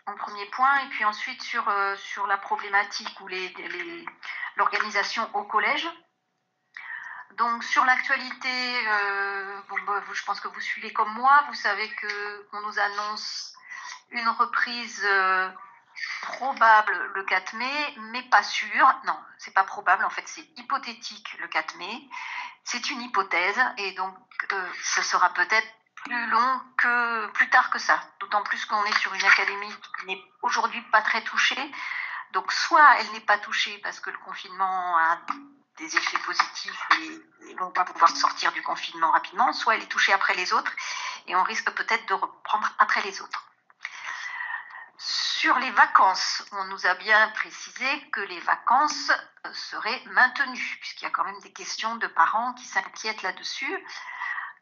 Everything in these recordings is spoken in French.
en premier point, et puis ensuite sur la problématique ou l'organisation au collège. Donc sur l'actualité, je pense que vous suivez comme moi, vous savez qu'on nous annonce une reprise probable le 4 mai, mais pas sûre. Non, c'est pas probable, en fait c'est hypothétique le 4 mai. C'est une hypothèse, et donc ce sera peut-être plus tard que ça. D'autant plus qu'on est sur une académie qui n'est aujourd'hui pas très touchée. Donc soit elle n'est pas touchée parce que le confinement a des effets positifs et on va pouvoir sortir du confinement rapidement, soit elle est touchée après les autres et on risque peut-être de reprendre après les autres. Sur les vacances, on nous a bien précisé que les vacances seraient maintenues, puisqu'il y a quand même des questions de parents qui s'inquiètent là-dessus.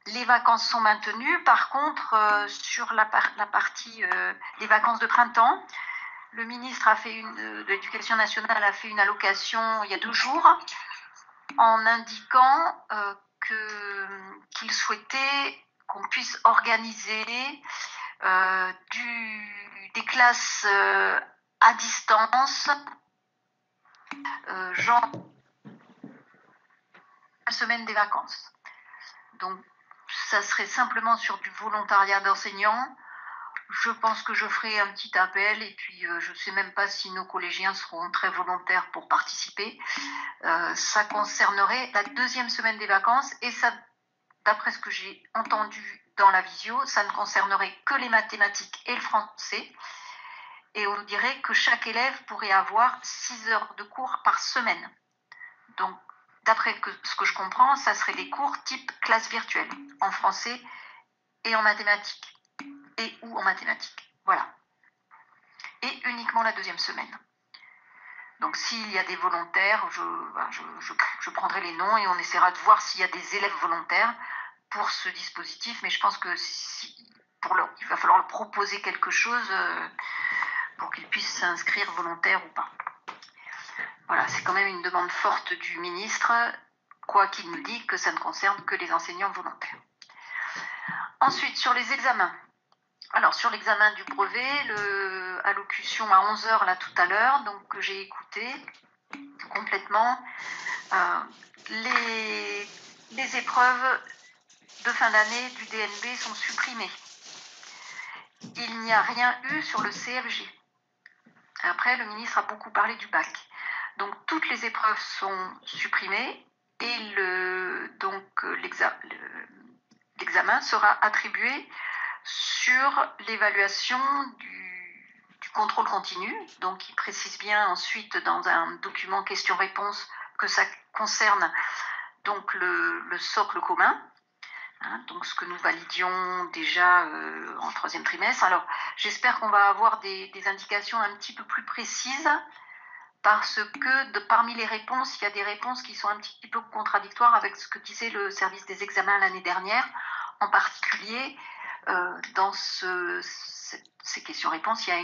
Les vacances sont maintenues. Par contre, sur la partie des vacances de printemps, le ministre de l'Éducation nationale a fait une allocation il y a 2 jours en indiquant qu'il souhaitait qu'on puisse organiser des classes à distance, genre la semaine des vacances. Donc, ça serait simplement sur du volontariat d'enseignants. Je pense que je ferai un petit appel, et puis je ne sais même pas si nos collégiens seront très volontaires pour participer. Ça concernerait la 2e semaine des vacances, et ça, d'après ce que j'ai entendu dans la visio, ça ne concernerait que les mathématiques et le français. Et on nous dirait que chaque élève pourrait avoir 6 heures de cours par semaine. Donc, d'après ce que je comprends, ça serait des cours type classe virtuelle, en français et en mathématiques. Ou en mathématiques, voilà. Et uniquement la 2e semaine. Donc s'il y a des volontaires, je prendrai les noms et on essaiera de voir s'il y a des élèves volontaires pour ce dispositif. Mais je pense que il va falloir leur proposer quelque chose pour qu'ils puissent s'inscrire volontaires ou pas. Voilà, c'est quand même une demande forte du ministre, quoi qu'il nous dise que ça ne concerne que les enseignants volontaires. Ensuite, sur les examens. Alors, sur l'examen du brevet, allocution à 11h là tout à l'heure, donc que j'ai écouté complètement, les épreuves de fin d'année du DNB sont supprimées. Il n'y a rien eu sur le CFG. Après, le ministre a beaucoup parlé du bac. Donc, toutes les épreuves sont supprimées et l'examen sera attribué sur l'évaluation du contrôle continu. Donc, il précise bien ensuite dans un document question-réponse que ça concerne donc le socle commun. Donc ce que nous validions déjà en 3e trimestre. Alors, j'espère qu'on va avoir des indications un petit peu plus précises, parce que parmi les réponses, il y a des réponses qui sont un petit peu contradictoires avec ce que disait le service des examens l'année dernière. En particulier, dans ces questions-réponses, il y a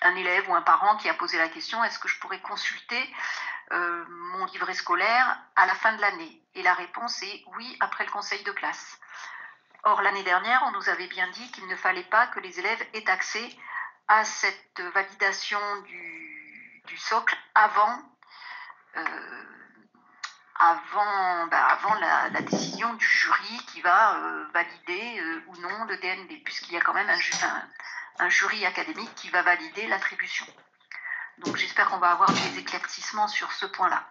un élève ou un parent qui a posé la question: est-ce que je pourrais consulter mon livret scolaire à la fin de l'année? Et la réponse est oui, après le conseil de classe. Or, l'année dernière, on nous avait bien dit qu'il ne fallait pas que les élèves aient accès à cette validation du socle avant la décision du jury qui va valider ou non le DNB, puisqu'il y a quand même un jury académique qui va valider l'attribution. Donc j'espère qu'on va avoir des éclaircissements sur ce point-là.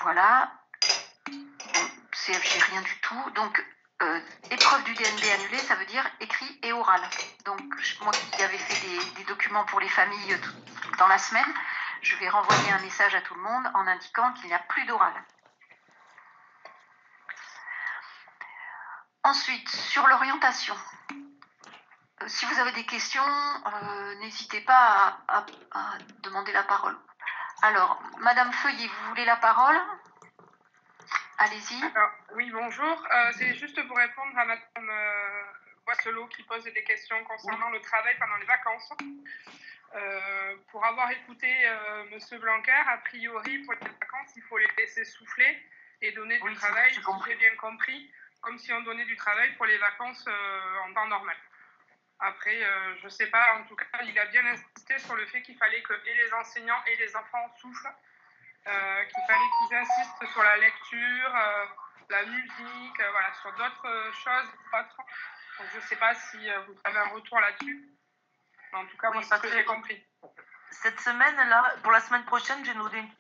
Voilà. Bon, CFG, rien du tout. Donc, épreuve du DNB annulée, ça veut dire écrit et oral. Donc, moi qui avais fait des documents pour les familles dans la semaine, je vais renvoyer un message à tout le monde en indiquant qu'il n'y a plus d'oral. Ensuite, sur l'orientation. Si vous avez des questions, n'hésitez pas à demander la parole. Alors, Madame Feuillet, vous voulez la parole? Allez-y. Oui, bonjour. C'est juste pour répondre à Madame Boisselot qui pose des questions concernant le travail pendant les vacances. Pour avoir écouté Monsieur Blanquer, a priori, pour les vacances, il faut les laisser souffler et donner du travail, si j'ai bien compris, comme si on donnait du travail pour les vacances en temps normal. Après, je ne sais pas, en tout cas, il a bien insisté sur le fait qu'il fallait que et les enseignants et les enfants soufflent, qu'il fallait qu'ils insistent sur la lecture, la musique, voilà, sur d'autres choses autres. Donc, je ne sais pas si vous avez un retour là-dessus. Mais en tout cas, moi, c'est ce que j'ai compris. Cette semaine-là, pour la semaine prochaine,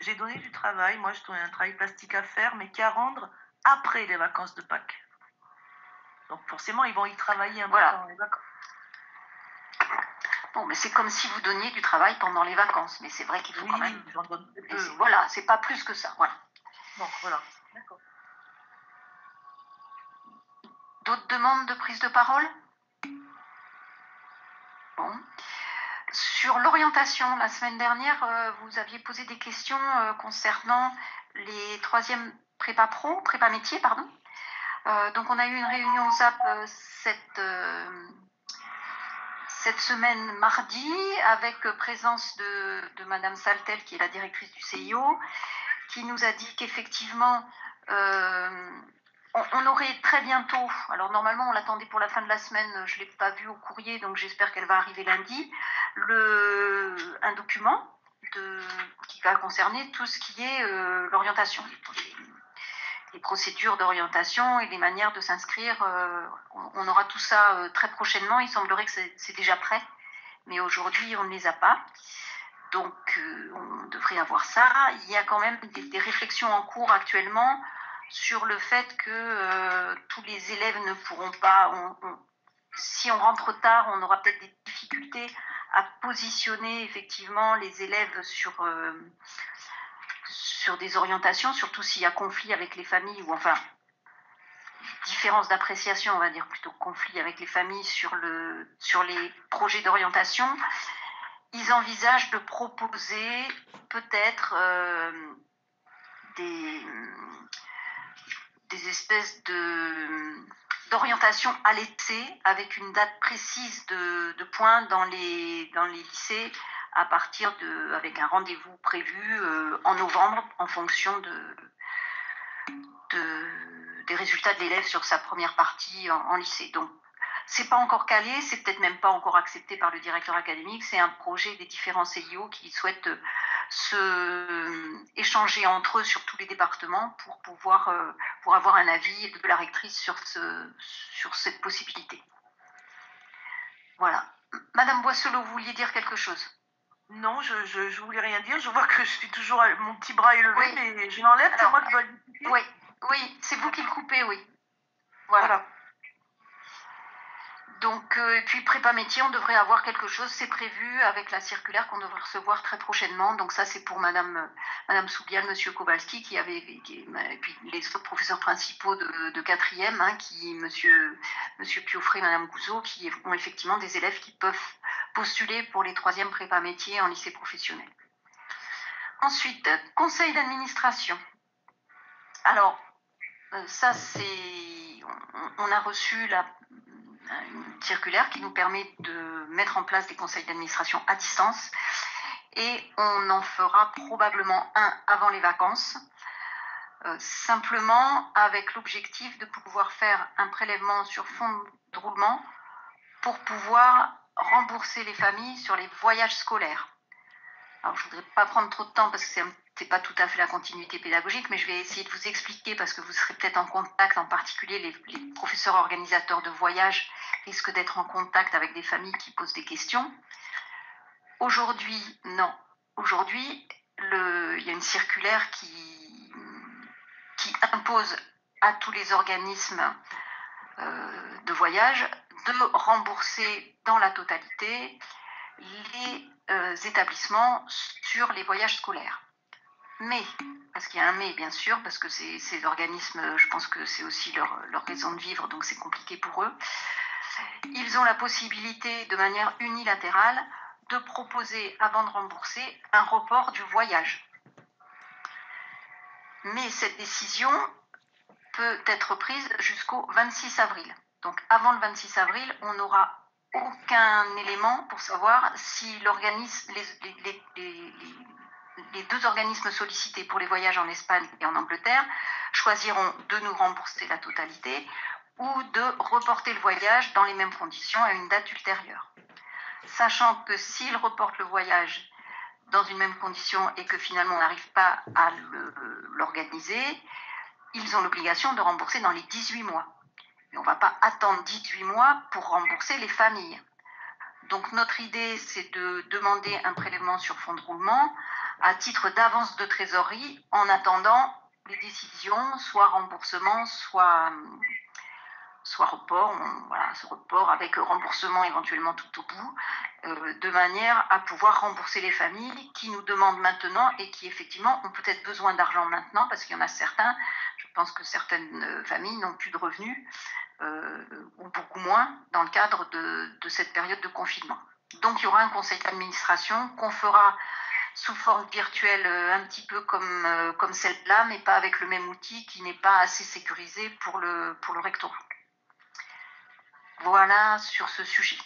j'ai donné du travail. Moi, je donnais un travail plastique à faire, mais qui à rendre après les vacances de Pâques. Donc forcément, ils vont y travailler un peu pendant les vacances. Bon, mais c'est comme si vous donniez du travail pendant les vacances, mais c'est vrai qu'il faut quand même... j'en donne peu. Voilà, c'est pas plus que ça, voilà. Donc voilà, d'accord. D'autres demandes de prise de parole? Bon. Sur l'orientation, la semaine dernière, vous aviez posé des questions concernant les troisièmes prépa métier, pardon. Donc on a eu une réunion ZAP cette semaine mardi avec présence de Madame Saltel, qui est la directrice du CIO, qui nous a dit qu'effectivement on aurait très bientôt, alors normalement on l'attendait pour la fin de la semaine, je ne l'ai pas vu au courrier, donc j'espère qu'elle va arriver lundi, un document qui va concerner tout ce qui est l'orientation, les procédures d'orientation et les manières de s'inscrire. On aura tout ça très prochainement, il semblerait que c'est déjà prêt, mais aujourd'hui on ne les a pas. Donc on devrait avoir ça. Il y a quand même des réflexions en cours actuellement sur le fait que tous les élèves ne pourront pas... si on rentre tard, on aura peut-être des difficultés à positionner effectivement les élèves sur des orientations, surtout s'il y a conflit avec les familles, ou enfin différence d'appréciation, on va dire plutôt conflit avec les familles sur les projets d'orientation. Ils envisagent de proposer peut-être des espèces d'orientation à l'été avec une date précise de point dans les lycées à partir avec un rendez-vous prévu en novembre en fonction des résultats de l'élève sur sa première partie en lycée. Donc c'est pas encore calé, c'est peut-être même pas encore accepté par le directeur académique, c'est un projet des différents CIO qui souhaitent échanger entre eux sur tous les départements pour avoir un avis de la rectrice sur cette possibilité. Voilà. Madame Boisselot, vous vouliez dire quelque chose? Non, je voulais rien dire. Je vois que je suis toujours... Mon petit bras est levé, mais je l'enlève, c'est moi qui dois le couper. Oui, c'est vous qui le coupez, oui. Voilà. Donc, et puis prépa métier, on devrait avoir quelque chose, c'est prévu avec la circulaire qu'on devrait recevoir très prochainement. Donc ça, c'est pour Madame Soubial, Monsieur Kowalski, et puis les autres professeurs principaux de quatrième, Monsieur Pioffré, Madame Gouzeau, qui ont effectivement des élèves qui peuvent postuler pour les troisièmes prépa métiers en lycée professionnel. Ensuite, conseil d'administration. Alors, ça c'est... On a reçu une circulaire qui nous permet de mettre en place des conseils d'administration à distance et on en fera probablement un avant les vacances, simplement avec l'objectif de pouvoir faire un prélèvement sur fonds de roulement pour pouvoir rembourser les familles sur les voyages scolaires. Alors je ne voudrais pas prendre trop de temps parce que c'est pas tout à fait la continuité pédagogique, mais je vais essayer de vous expliquer parce que vous serez peut-être en contact, en particulier les professeurs organisateurs de voyages risquent d'être en contact avec des familles qui posent des questions. Aujourd'hui, non. Aujourd'hui, il y a une circulaire qui impose à tous les organismes de voyage de rembourser dans la totalité les établissements sur les voyages scolaires. Mais, parce qu'il y a un mais bien sûr, parce que ces organismes, je pense que c'est aussi leur raison de vivre, donc c'est compliqué pour eux, ils ont la possibilité de manière unilatérale de proposer, avant de rembourser, un report du voyage. Mais cette décision peut être prise jusqu'au 26 avril. Donc avant le 26 avril, on n'aura aucun élément pour savoir si l'organisme, les deux organismes sollicités pour les voyages en Espagne et en Angleterre choisiront de nous rembourser la totalité ou de reporter le voyage dans les mêmes conditions à une date ultérieure. Sachant que s'ils reportent le voyage dans une même condition et que finalement on n'arrive pas à l'organiser, ils ont l'obligation de rembourser dans les 18 mois. Mais on ne va pas attendre 18 mois pour rembourser les familles. Donc notre idée, c'est de demander un prélèvement sur fonds de roulement à titre d'avance de trésorerie en attendant les décisions, soit remboursement, soit report, ce report avec remboursement éventuellement tout au bout, de manière à pouvoir rembourser les familles qui nous demandent maintenant et qui effectivement ont peut-être besoin d'argent maintenant parce qu'il y en a certains, je pense que certaines familles n'ont plus de revenus ou beaucoup moins dans le cadre de cette période de confinement. Donc il y aura un conseil d'administration qu'on fera sous forme virtuelle un petit peu comme celle-là, mais pas avec le même outil qui n'est pas assez sécurisé pour le rectorat. Voilà sur ce sujet.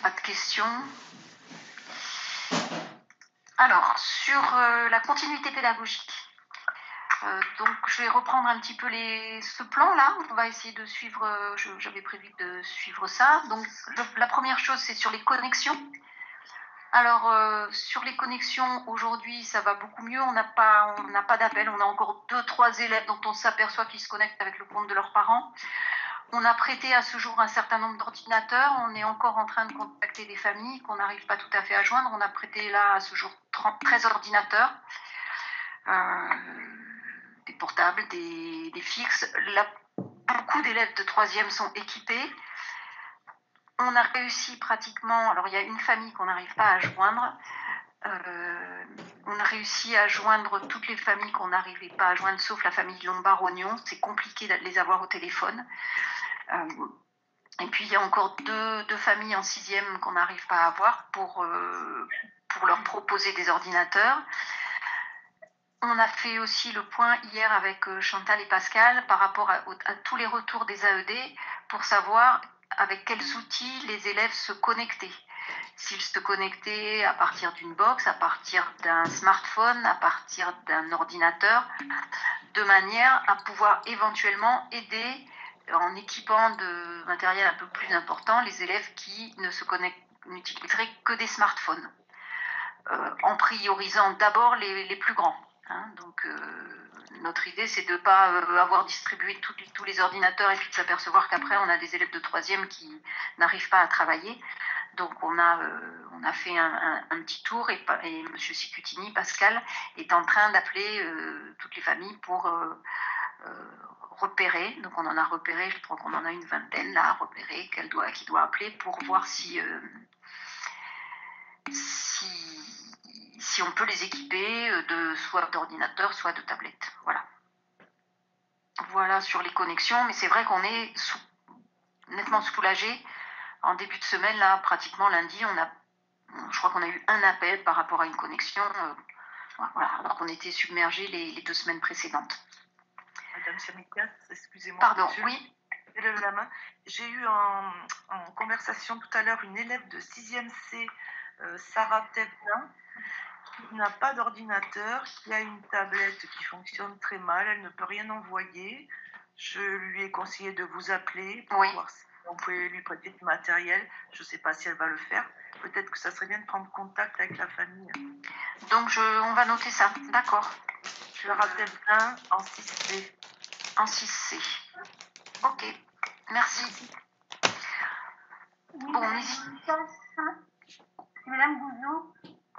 Pas de questions? Alors, sur la continuité pédagogique. Donc, je vais reprendre un petit peu ce plan-là. On va essayer de suivre, j'avais prévu de suivre ça. Donc, la première chose, c'est sur les connexions. Alors, sur les connexions, aujourd'hui, ça va beaucoup mieux. On n'a pas d'appel. On a encore 2-3 élèves dont on s'aperçoit qu'ils se connectent avec le compte de leurs parents. On a prêté à ce jour un certain nombre d'ordinateurs. On est encore en train de contacter des familles qu'on n'arrive pas tout à fait à joindre. On a prêté là à ce jour 13 ordinateurs. Des portables, des fixes. Là, beaucoup d'élèves de 3e sont équipés. On a réussi pratiquement, alors il y a une famille qu'on n'arrive pas à joindre. On a réussi à joindre toutes les familles qu'on n'arrivait pas à joindre, sauf la famille Lombard-Oignon. C'est compliqué de les avoir au téléphone. Et puis il y a encore deux familles en 6e qu'on n'arrive pas à avoir pour leur proposer des ordinateurs. On a fait aussi le point hier avec Chantal et Pascal par rapport à tous les retours des AED pour savoir avec quels outils les élèves se connectaient. S'ils se connectaient à partir d'une box, à partir d'un smartphone, à partir d'un ordinateur, de manière à pouvoir éventuellement aider en équipant de matériel un peu plus important les élèves qui n'utiliseraient que des smartphones, en priorisant d'abord les plus grands. Donc notre idée, c'est de ne pas avoir distribué tous les ordinateurs et puis de s'apercevoir qu'après on a des élèves de 3e qui n'arrivent pas à travailler. Donc on a fait un petit tour et M. Sicutini, Pascal, est en train d'appeler toutes les familles pour repérer. Donc on en a repéré, je crois qu'on en a une vingtaine là à repérer, qui doit appeler pour voir si on peut les équiper soit d'ordinateurs, soit de tablettes. Voilà sur les connexions, mais c'est vrai qu'on est nettement soulagé. En début de semaine, là, pratiquement lundi, je crois qu'on a eu un appel par rapport à une connexion, alors qu'on était submergé les 2 semaines précédentes. Madame Chamikas, excusez-moi. Pardon, oui. Je lève la main. J'ai eu en conversation tout à l'heure une élève de 6e C, Sarah Tebna, qui n'a pas d'ordinateur, qui a une tablette qui fonctionne très mal, elle ne peut rien envoyer. Je lui ai conseillé de vous appeler pour voir si on pouvait lui prêter du matériel. Je ne sais pas si elle va le faire. Peut-être que ça serait bien de prendre contact avec la famille. Donc on va noter ça, d'accord. Sarah Tebna en 6C. En 6C. Ok, merci. Oui, bon, Madame Gouzeau.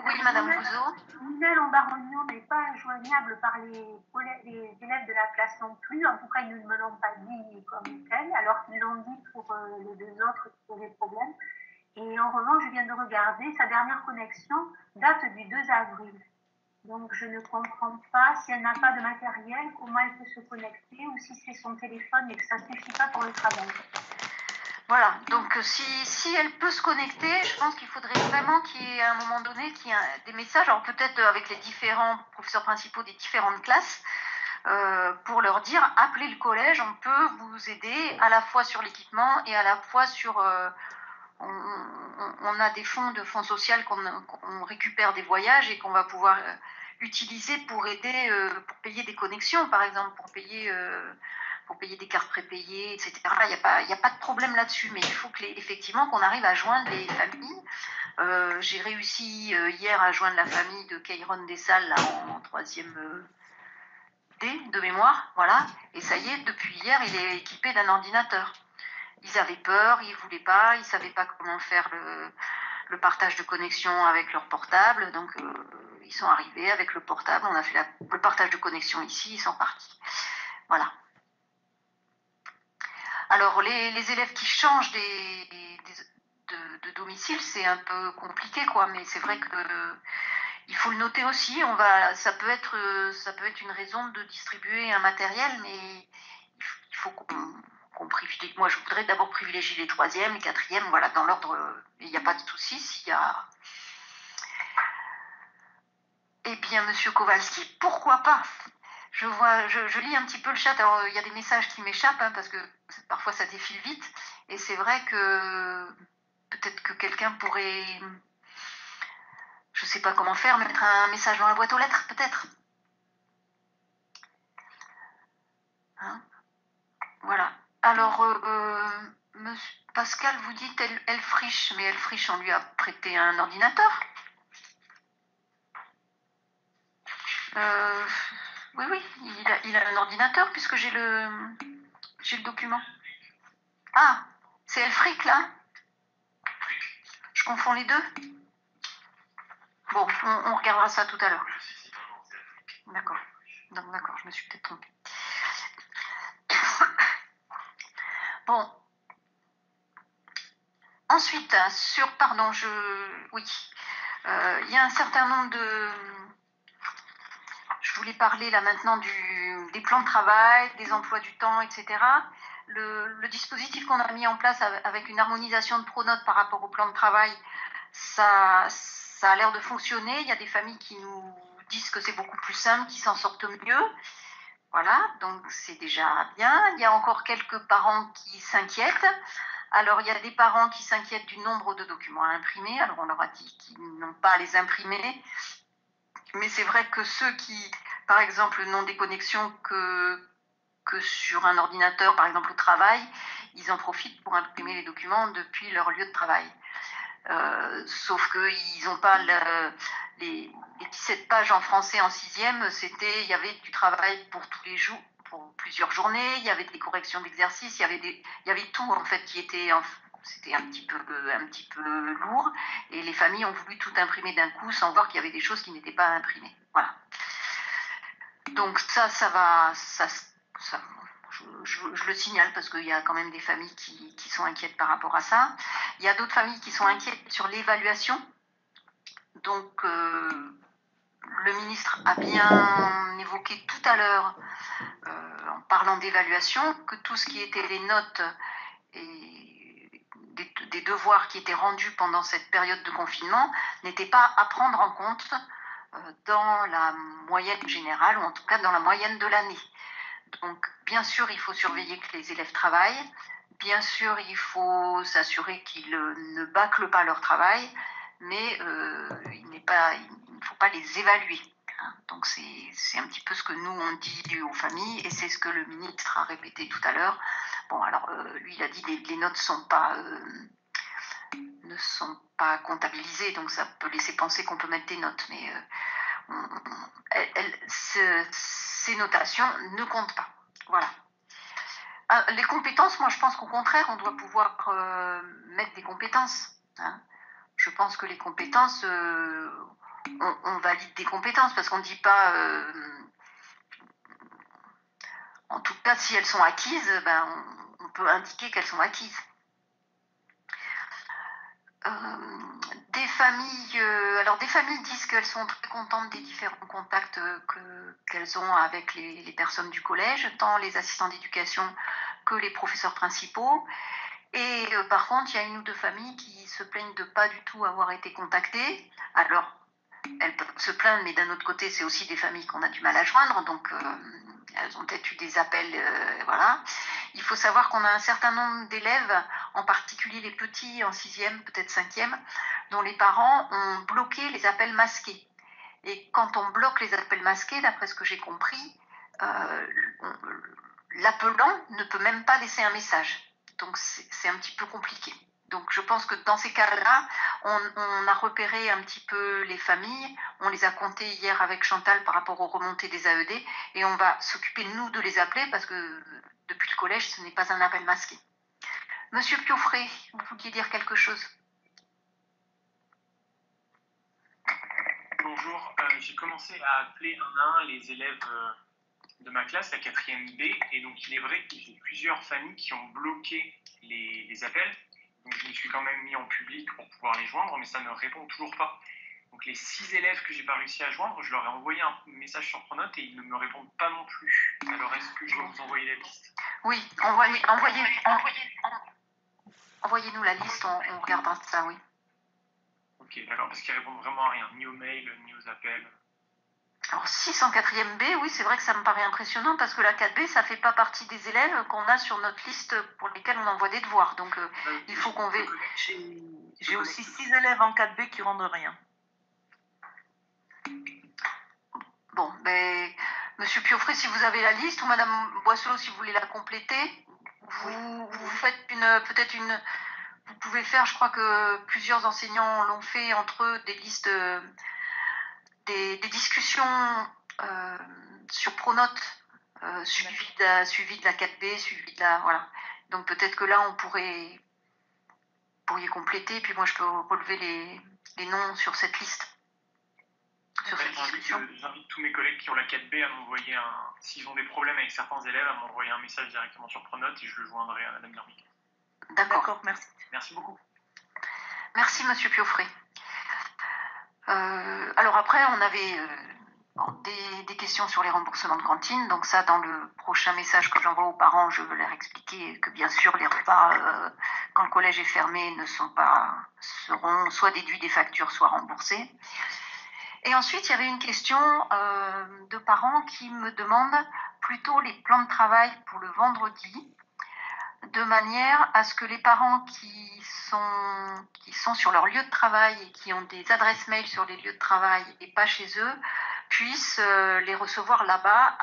Oui, Madame Gouzeau. Nina Lombard-Oignon n'est pas joignable par les élèves de la classe non plus. En tout cas, ils ne me l'ont pas dit comme tel, alors qu'ils l'ont dit pour les 2 autres qui ont des problèmes. Et en revanche, je viens de regarder, sa dernière connexion date du 2 avril. Donc, je ne comprends pas, si elle n'a pas de matériel, comment elle peut se connecter, ou si c'est son téléphone et que ça ne suffit pas pour le travail. Voilà, donc si elle peut se connecter, je pense qu'il faudrait vraiment qu'il y ait à un moment donné des messages, alors peut-être avec les différents professeurs principaux des différentes classes, pour leur dire, appelez le collège, on peut vous aider à la fois sur l'équipement et à la fois sur... on a des fonds social qu'on récupère des voyages et qu'on va pouvoir utiliser pour aider, pour payer des connexions, par exemple, pour payer faut payer des cartes prépayées, etc. Il y a pas de problème là-dessus, mais il faut effectivement qu'on arrive à joindre les familles. J'ai réussi hier à joindre la famille de Kairon Dessalles là, en 3e D de mémoire, voilà. Et ça y est, depuis hier, il est équipé d'un ordinateur. Ils avaient peur, ils voulaient pas, ils savaient pas comment faire le partage de connexion avec leur portable, donc ils sont arrivés avec le portable, on a fait le partage de connexion ici, ils sont partis. Voilà. Alors les élèves qui changent de domicile, c'est un peu compliqué, quoi, mais c'est vrai que il faut le noter aussi. Ça peut être une raison de distribuer un matériel, mais il faut qu'on privilégie. Moi, je voudrais d'abord privilégier les 3e, les 4e, voilà, dans l'ordre. Il n'y a pas de souci s'il y a. Eh bien, Monsieur Kowalski, pourquoi pas? Je lis un petit peu le chat. Alors, il y a des messages qui m'échappent, hein, parce que parfois ça défile vite. Et c'est vrai que peut-être que quelqu'un pourrait, je ne sais pas comment faire, mettre un message dans la boîte aux lettres, peut-être. Hein, voilà. Alors, Pascal, vous dites elle friche, mais elle friche, on lui a prêté un ordinateur. Oui, il a un ordinateur puisque j'ai le document. Ah, c'est Elfric là? Je confonds les deux? Bon, on regardera ça tout à l'heure. D'accord. Donc d'accord, je me suis peut-être trompée. Bon. Ensuite, oui. Il y a un certain nombre de... Je voulais parler là maintenant des plans de travail, des emplois du temps, etc. Le dispositif qu'on a mis en place avec une harmonisation de pronotes par rapport au plan de travail, ça a l'air de fonctionner. Il y a des familles qui nous disent que c'est beaucoup plus simple, qui s'en sortent mieux. Voilà, donc c'est déjà bien. Il y a encore quelques parents qui s'inquiètent. Alors, il y a des parents qui s'inquiètent du nombre de documents à imprimer. Alors, on leur a dit qu'ils n'ont pas à les imprimer. Mais c'est vrai que ceux qui, par exemple, n'ont des connexions que sur un ordinateur, par exemple au travail, ils en profitent pour imprimer les documents depuis leur lieu de travail. Sauf qu'ils n'ont pas les 17 pages en français en 6e, il y avait du travail pour tous les jours, pour plusieurs journées, il y avait des corrections d'exercices, il y avait tout en fait qui était... C'était un petit peu lourd, et les familles ont voulu tout imprimer d'un coup sans voir qu'il y avait des choses qui n'étaient pas imprimées. Voilà. Donc ça va... Je le signale parce qu'il y a quand même des familles qui sont inquiètes par rapport à ça. Il y a d'autres familles qui sont inquiètes sur l'évaluation. Donc, le ministre a bien évoqué tout à l'heure, en parlant d'évaluation, que tout ce qui était les notes et des devoirs qui étaient rendus pendant cette période de confinement n'était pas à prendre en compte dans la moyenne générale, ou en tout cas dans la moyenne de l'année. Donc, bien sûr, il faut surveiller que les élèves travaillent. Bien sûr, il faut s'assurer qu'ils ne bâclent pas leur travail, mais il ne faut pas les évaluer. Donc, c'est un petit peu ce que nous, on dit aux familles, et c'est ce que le ministre a répété tout à l'heure. Bon, alors, lui, il a dit que les notes ne sont pas comptabilisées, donc ça peut laisser penser qu'on peut mettre des notes, mais ces notations ne comptent pas. Voilà. Les compétences, moi je pense qu'au contraire, on doit pouvoir mettre des compétences. Hein. Je pense que les compétences, on valide des compétences parce qu'on ne dit pas... en tout cas, si elles sont acquises, on peut indiquer qu'elles sont acquises. Des familles disent qu'elles sont très contentes des différents contacts qu'elles ont avec les personnes du collège, tant les assistants d'éducation que les professeurs principaux. Et par contre, il y a une ou deux familles qui se plaignent de pas du tout avoir été contactées. Alors, elles peuvent se plaindre, mais d'un autre côté, c'est aussi des familles qu'on a du mal à joindre, donc elles ont peut-être eu des appels, voilà. Il faut savoir qu'on a un certain nombre d'élèves, en particulier les petits en 6e, peut-être 5e, dont les parents ont bloqué les appels masqués. Et quand on bloque les appels masqués, d'après ce que j'ai compris, l'appelant ne peut même pas laisser un message. Donc c'est un petit peu compliqué. Donc je pense que dans ces cas-là, on a repéré un petit peu les familles, on les a comptées hier avec Chantal par rapport aux remontées des AED, et on va s'occuper, nous, de les appeler, parce que depuis le collège, ce n'est pas un appel masqué. Monsieur Pioffret, vous vouliez dire quelque chose? Bonjour, j'ai commencé à appeler un à un les élèves de ma classe, la 4e B, et donc il est vrai que j'ai plusieurs familles qui ont bloqué les appels. Donc je me suis quand même mis en public pour pouvoir les joindre, mais ça ne répond toujours pas. Donc les 6 élèves que j'ai pas réussi à joindre, je leur ai envoyé un message sur Pronote et ils ne me répondent pas non plus. Alors est-ce que je dois vous envoyer la liste? Oui, envoyez-nous la liste, on regardera ça, oui. Ok, d'accord, parce qu'ils répondent vraiment à rien, ni aux mails, ni aux appels. Alors 6 en 4e B, oui, c'est vrai que ça me paraît impressionnant, parce que la 4B, ça fait pas partie des élèves qu'on a sur notre liste pour lesquels on envoie des devoirs. Donc il faut qu'on J'ai aussi 6 élèves en 4B qui rendent rien. Bon, ben, Monsieur Pioffret, si vous avez la liste, ou Madame Boisselot, si vous voulez la compléter, vous faites peut-être une... Vous pouvez faire, je crois que plusieurs enseignants l'ont fait entre eux, des listes, des discussions sur Pronote, suivi de la 4B, suivi de la... Voilà. Donc peut-être que là, pourriez compléter, puis moi je peux relever les noms sur cette liste. J'invite tous mes collègues qui ont la 4B à m'envoyer s'ils ont des problèmes avec certains élèves, à m'envoyer un message directement sur Pronote et je le joindrai à Madame Dermic. D'accord, merci. Merci beaucoup. Merci Monsieur Pioffret. Alors après, on avait des questions sur les remboursements de cantine. Donc ça, dans le prochain message que j'envoie aux parents, je veux leur expliquer que bien sûr, les repas, quand le collège est fermé, seront soit déduits des factures, soit remboursés. Et ensuite, il y avait une question de parents qui me demandent plutôt les plans de travail pour le vendredi, de manière à ce que les parents qui sont sur leur lieu de travail et qui ont des adresses mail sur les lieux de travail et pas chez eux, puissent les recevoir là-bas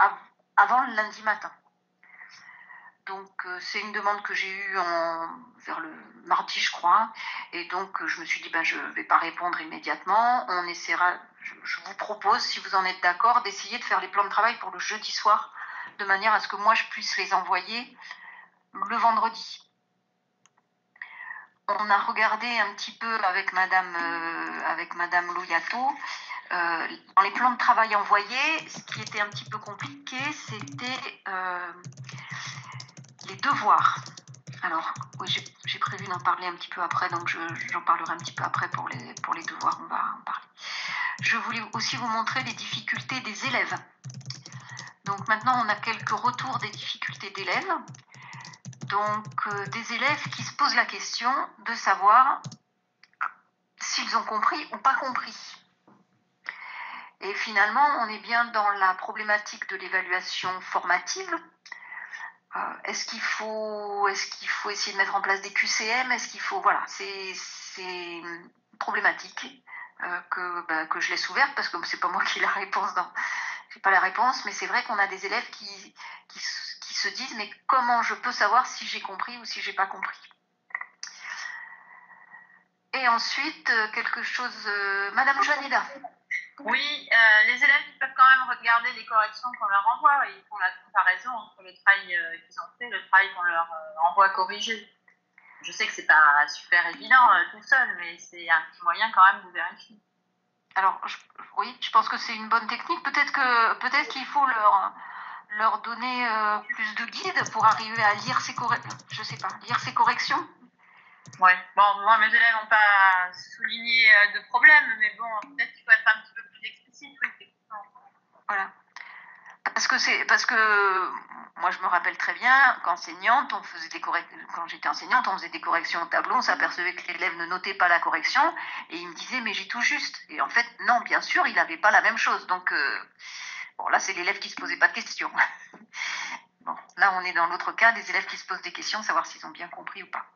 avant le lundi matin. Donc c'est une demande que j'ai eue vers le mardi, je crois, et donc je me suis dit je ne vais pas répondre immédiatement. On essaiera. Je vous propose, si vous en êtes d'accord, d'essayer de faire les plans de travail pour le jeudi soir, de manière à ce que moi je puisse les envoyer le vendredi. On a regardé un petit peu avec Madame Loyato. Dans les plans de travail envoyés, ce qui était un petit peu compliqué, c'était les devoirs. Alors, oui, j'ai prévu d'en parler un petit peu après, donc j'en parlerai un petit peu après pour les devoirs, on va en parler. Je voulais aussi vous montrer les difficultés des élèves. Donc maintenant, on a quelques retours des difficultés d'élèves. Donc, des élèves qui se posent la question de savoir s'ils ont compris ou pas compris. Et finalement, on est bien dans la problématique de l'évaluation formative. Est-ce qu'il faut essayer de mettre en place des QCM? Est-ce qu'il faut... Voilà, c'est une problématique que je laisse ouverte parce que c'est pas moi qui ai la réponse. J'ai pas la réponse, mais c'est vrai qu'on a des élèves qui se disent mais comment je peux savoir si j'ai compris ou si j'ai pas compris? Et ensuite, quelque chose... Madame Janeda. Oui, les élèves ils peuvent quand même regarder les corrections qu'on leur envoie et ils font la comparaison entre le travail qu'ils ont fait et le travail qu'on leur envoie corriger. Je sais que c'est pas super évident tout seul, mais c'est un petit moyen quand même de vérifier. Alors, oui, je pense que c'est une bonne technique. Peut-être qu'il faut leur donner plus de guides pour arriver à lire ces corrections. Oui, bon, moi mes élèves n'ont pas souligné de problème, mais bon, peut-être qu'il faut être un petit peu plus explicite, oui, effectivement. Voilà. Parce que moi je me rappelle très bien qu'enseignante, quand j'étais enseignante, on faisait des corrections au tableau, on s'apercevait que l'élève ne notait pas la correction et il me disait mais j'ai tout juste. Et en fait non, bien sûr, il n'avait pas la même chose. Donc bon, là c'est l'élève qui se posait pas de questions. Bon, là on est dans l'autre cas des élèves qui se posent des questions, savoir s'ils ont bien compris ou pas.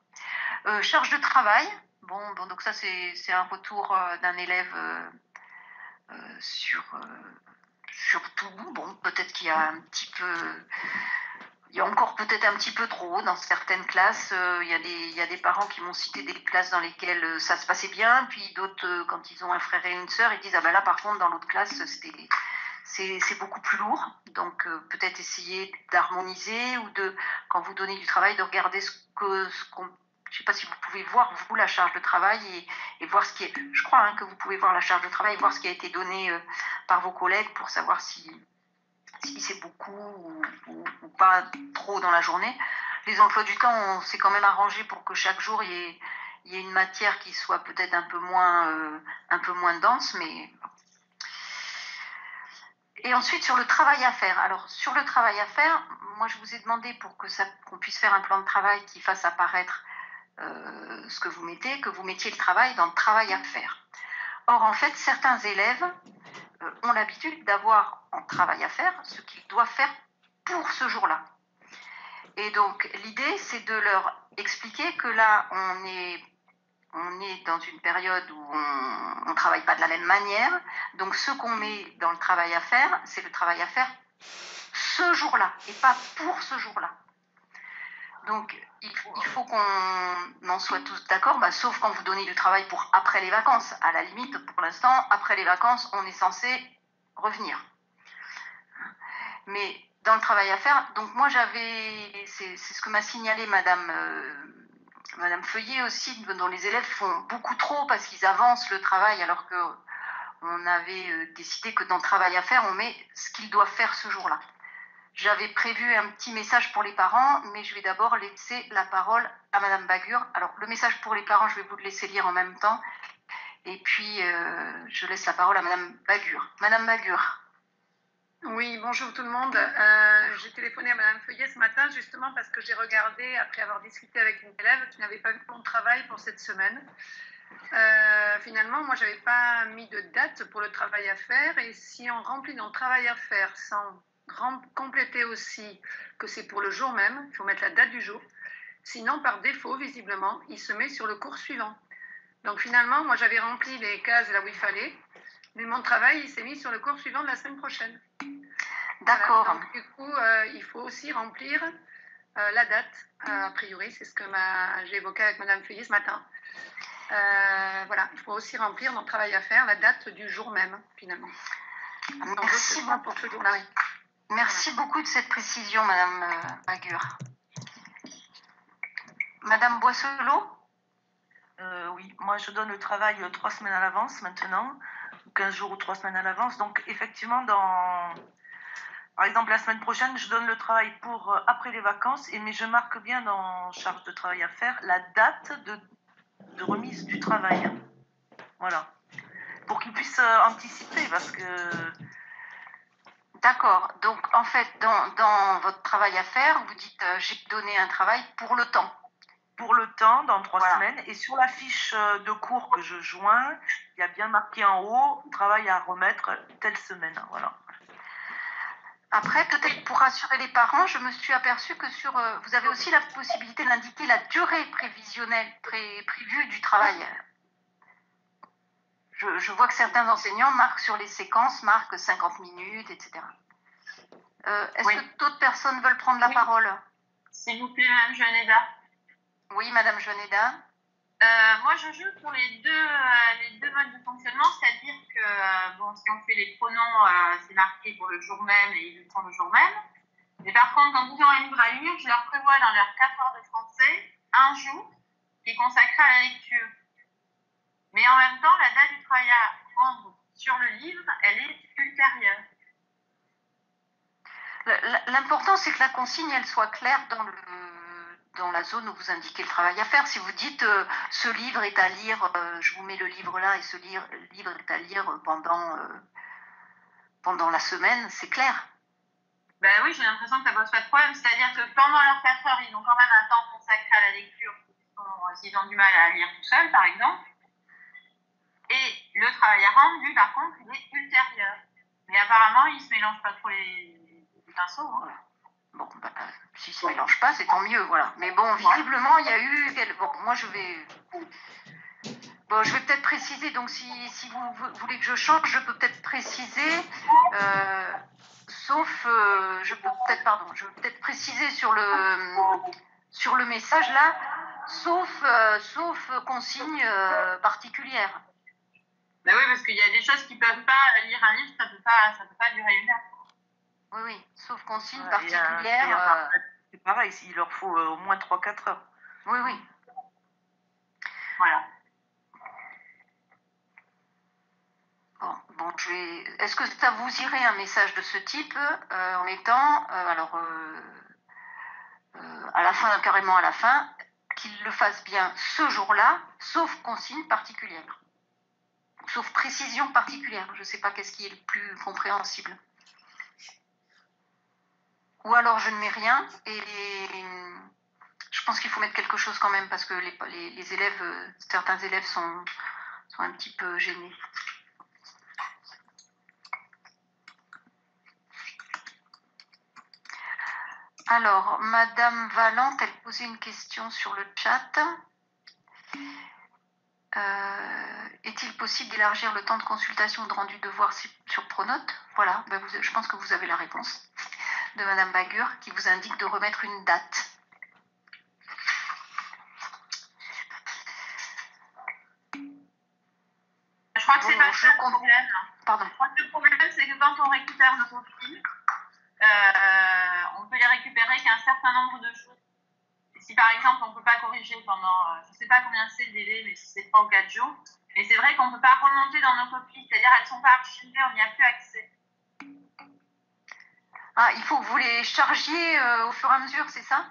Charge de travail. Bon, donc ça c'est un retour d'un élève sur tout. Bon, peut-être qu'il y a un petit peu Il y a encore peut-être un petit peu trop dans certaines classes. Il y a des parents qui m'ont cité des classes dans lesquelles ça se passait bien, puis d'autres, quand ils ont un frère et une sœur, ils disent ah ben là par contre dans l'autre classe c'est beaucoup plus lourd. Donc peut-être essayer d'harmoniser ou de, quand vous donnez du travail, de regarder ce qu'on, je ne sais pas si vous pouvez voir vous la charge de travail et voir ce qui est. Je crois que vous pouvez voir la charge de travail, voir ce qui a été donné par vos collègues pour savoir si c'est beaucoup ou pas trop dans la journée. Les emplois du temps, on s'est quand même arrangé pour que chaque jour il y ait une matière qui soit peut-être un peu moins dense, mais. Et ensuite sur le travail à faire. Alors sur le travail à faire, moi je vous ai demandé pour qu'on puisse faire un plan de travail qui fasse apparaître ce que vous mettez, que vous mettiez le travail dans le travail à faire. Or en fait, certains élèves ont l'habitude d'avoir en travail à faire ce qu'ils doivent faire pour ce jour-là. Et donc l'idée, c'est de leur expliquer que là, on est dans une période où on ne travaille pas de la même manière. Donc ce qu'on met dans le travail à faire, c'est le travail à faire ce jour-là et pas pour ce jour-là. Donc il faut qu'on en soit tous d'accord, sauf quand vous donnez du travail pour après les vacances. À la limite, pour l'instant, après les vacances, on est censé revenir. Mais dans le travail à faire, donc moi c'est ce que m'a signalé Madame Feuillet aussi, dont les élèves font beaucoup trop parce qu'ils avancent le travail alors qu'on avait décidé que dans le travail à faire, on met ce qu'ils doivent faire ce jour-là. J'avais prévu un petit message pour les parents, mais je vais d'abord laisser la parole à Madame Bagur. Alors le message pour les parents, je vais vous le laisser lire en même temps. Et puis je laisse la parole à Madame Bagur. Madame Bagur. Oui, bonjour tout le monde. J'ai téléphoné à Madame Feuillet ce matin justement parce que j'ai regardé, après avoir discuté avec une élève qui n'avait pas vu mon travail pour cette semaine. Finalement, moi, je n'avais pas mis de date pour le travail à faire, et si on remplit dans le travail à faire sans compléter aussi que c'est pour le jour même, il faut mettre la date du jour. Sinon, par défaut, visiblement, il se met sur le cours suivant. Donc finalement, moi, j'avais rempli les cases là où il fallait, mais mon travail, il s'est mis sur le cours suivant de la semaine prochaine. D'accord. Voilà. Donc du coup, il faut aussi remplir la date, a priori, c'est ce que j'ai évoqué avec Madame Feuillet ce matin. Voilà, il faut aussi remplir dans le travail à faire la date du jour même, finalement. Merci beaucoup pour ce jour-là. Merci beaucoup de cette précision, Madame Bagur. Madame Boisselot ? Oui, moi je donne le travail 3 semaines à l'avance maintenant, 15 jours ou 3 semaines à l'avance. Donc effectivement, par exemple la semaine prochaine, je donne le travail pour après les vacances, mais je marque bien dans charge de travail à faire la date de remise du travail. Voilà. Pour qu'ils puissent anticiper, parce que... D'accord. Donc, en fait, dans votre travail à faire, vous dites j'ai donné un travail pour le temps. Pour le temps, dans 3 semaines. Et sur la fiche de cours que je joins, il y a bien marqué en haut, travail à remettre telle semaine. Voilà. Après, peut-être pour rassurer les parents, je me suis aperçue que vous avez aussi la possibilité d'indiquer la durée prévisionnelle prévue du travail. Je vois que certains enseignants marquent sur les séquences, marquent 50 minutes, etc. Est-ce que d'autres personnes veulent prendre la parole ? S'il vous plaît, Madame Joaneda. Oui, Madame Joaneda. Moi, je joue pour les deux modes de fonctionnement, c'est-à-dire que si on fait les pronoms, c'est marqué pour le jour même et ils le font le jour même. Mais par contre, quand ils ont un livre à lire, je leur prévois dans leurs 4 heures de français un jour qui est consacré à la lecture. Mais en même temps, la date du travail à rendre sur le livre, elle est ultérieure. L'important, c'est que la consigne, elle soit claire dans la zone où vous indiquez le travail à faire. Si vous dites ce livre est à lire, je vous mets le livre là et ce livre est à lire pendant la semaine, c'est clair. Ben oui, j'ai l'impression que ça pose pas de problème. C'est-à-dire que pendant leurs 4 heures, ils ont quand même un temps consacré à la lecture s'ils ont du mal à lire tout seul, par exemple. Et le travail à rendre, lui, par contre, il est ultérieur. Mais apparemment, il ne se mélange pas trop les pinceaux. Hein. Voilà. Bon, s'il ne se mélange pas, c'est tant mieux, voilà. Mais bon, visiblement, il y a eu... Bon, moi, je vais Bon, je vais peut-être préciser, donc si vous voulez que je change, je peux peut-être préciser, sauf, je peux peut-être préciser sur le message là, sauf consigne particulière. Ben oui, parce qu'il y a des choses qui ne peuvent pas lire un livre, ça peut pas durer 1 heure. Oui, sauf consigne particulière. C'est pareil, il leur faut au moins 3-4 heures. Oui. Voilà. Bon, est-ce que ça vous irait un message de ce type en mettant, à la fin, carrément à la fin, qu'il le fasse bien ce jour-là, sauf consigne particulière, sauf précision particulière. Je ne sais pas qu'est-ce qui est le plus compréhensible. Ou alors je ne mets rien et je pense qu'il faut mettre quelque chose quand même parce que les élèves, certains élèves sont un petit peu gênés. Alors, Madame Valente, elle posait une question sur le chat. Est-il possible d'élargir le temps de consultation ou de rendu devoir sur Pronote? Voilà, je pense que vous avez la réponse de Madame Bagur qui vous indique de remettre une date. Je crois que c'est pas ça le problème. Pardon. Je crois que le problème, c'est que quand on récupère nos copies, on peut les récupérer qu'un certain nombre de jours. Et si par exemple, on ne peut pas corriger pendant, je ne sais pas combien c'est le délai, mais si c'est 3 ou 4 jours, mais c'est vrai qu'on ne peut pas remonter dans nos copies, c'est-à-dire elles ne sont pas archivées, on n'y a plus accès. Ah, il faut que vous les chargiez au fur et à mesure, c'est ça?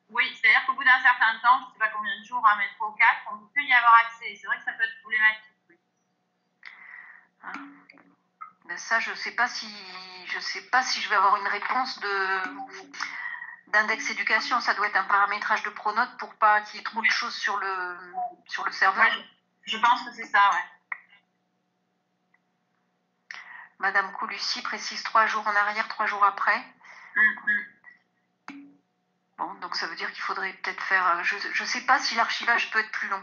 Oui, c'est-à-dire qu'au bout d'un certain temps, je ne sais pas combien de jours, mais 3 ou 4, on ne peut plus y avoir accès. C'est vrai que ça peut être problématique. Oui. Ben ça, je sais pas si je vais avoir une réponse d'index éducation. Ça doit être un paramétrage de Pronote pour pas qu'il y ait trop de choses sur le serveur. Ouais, je pense que c'est ça, ouais. Madame Colucci précise 3 jours en arrière, 3 jours après. Bon, donc ça veut dire qu'il faudrait peut-être faire... Je sais pas si l'archivage peut être plus long.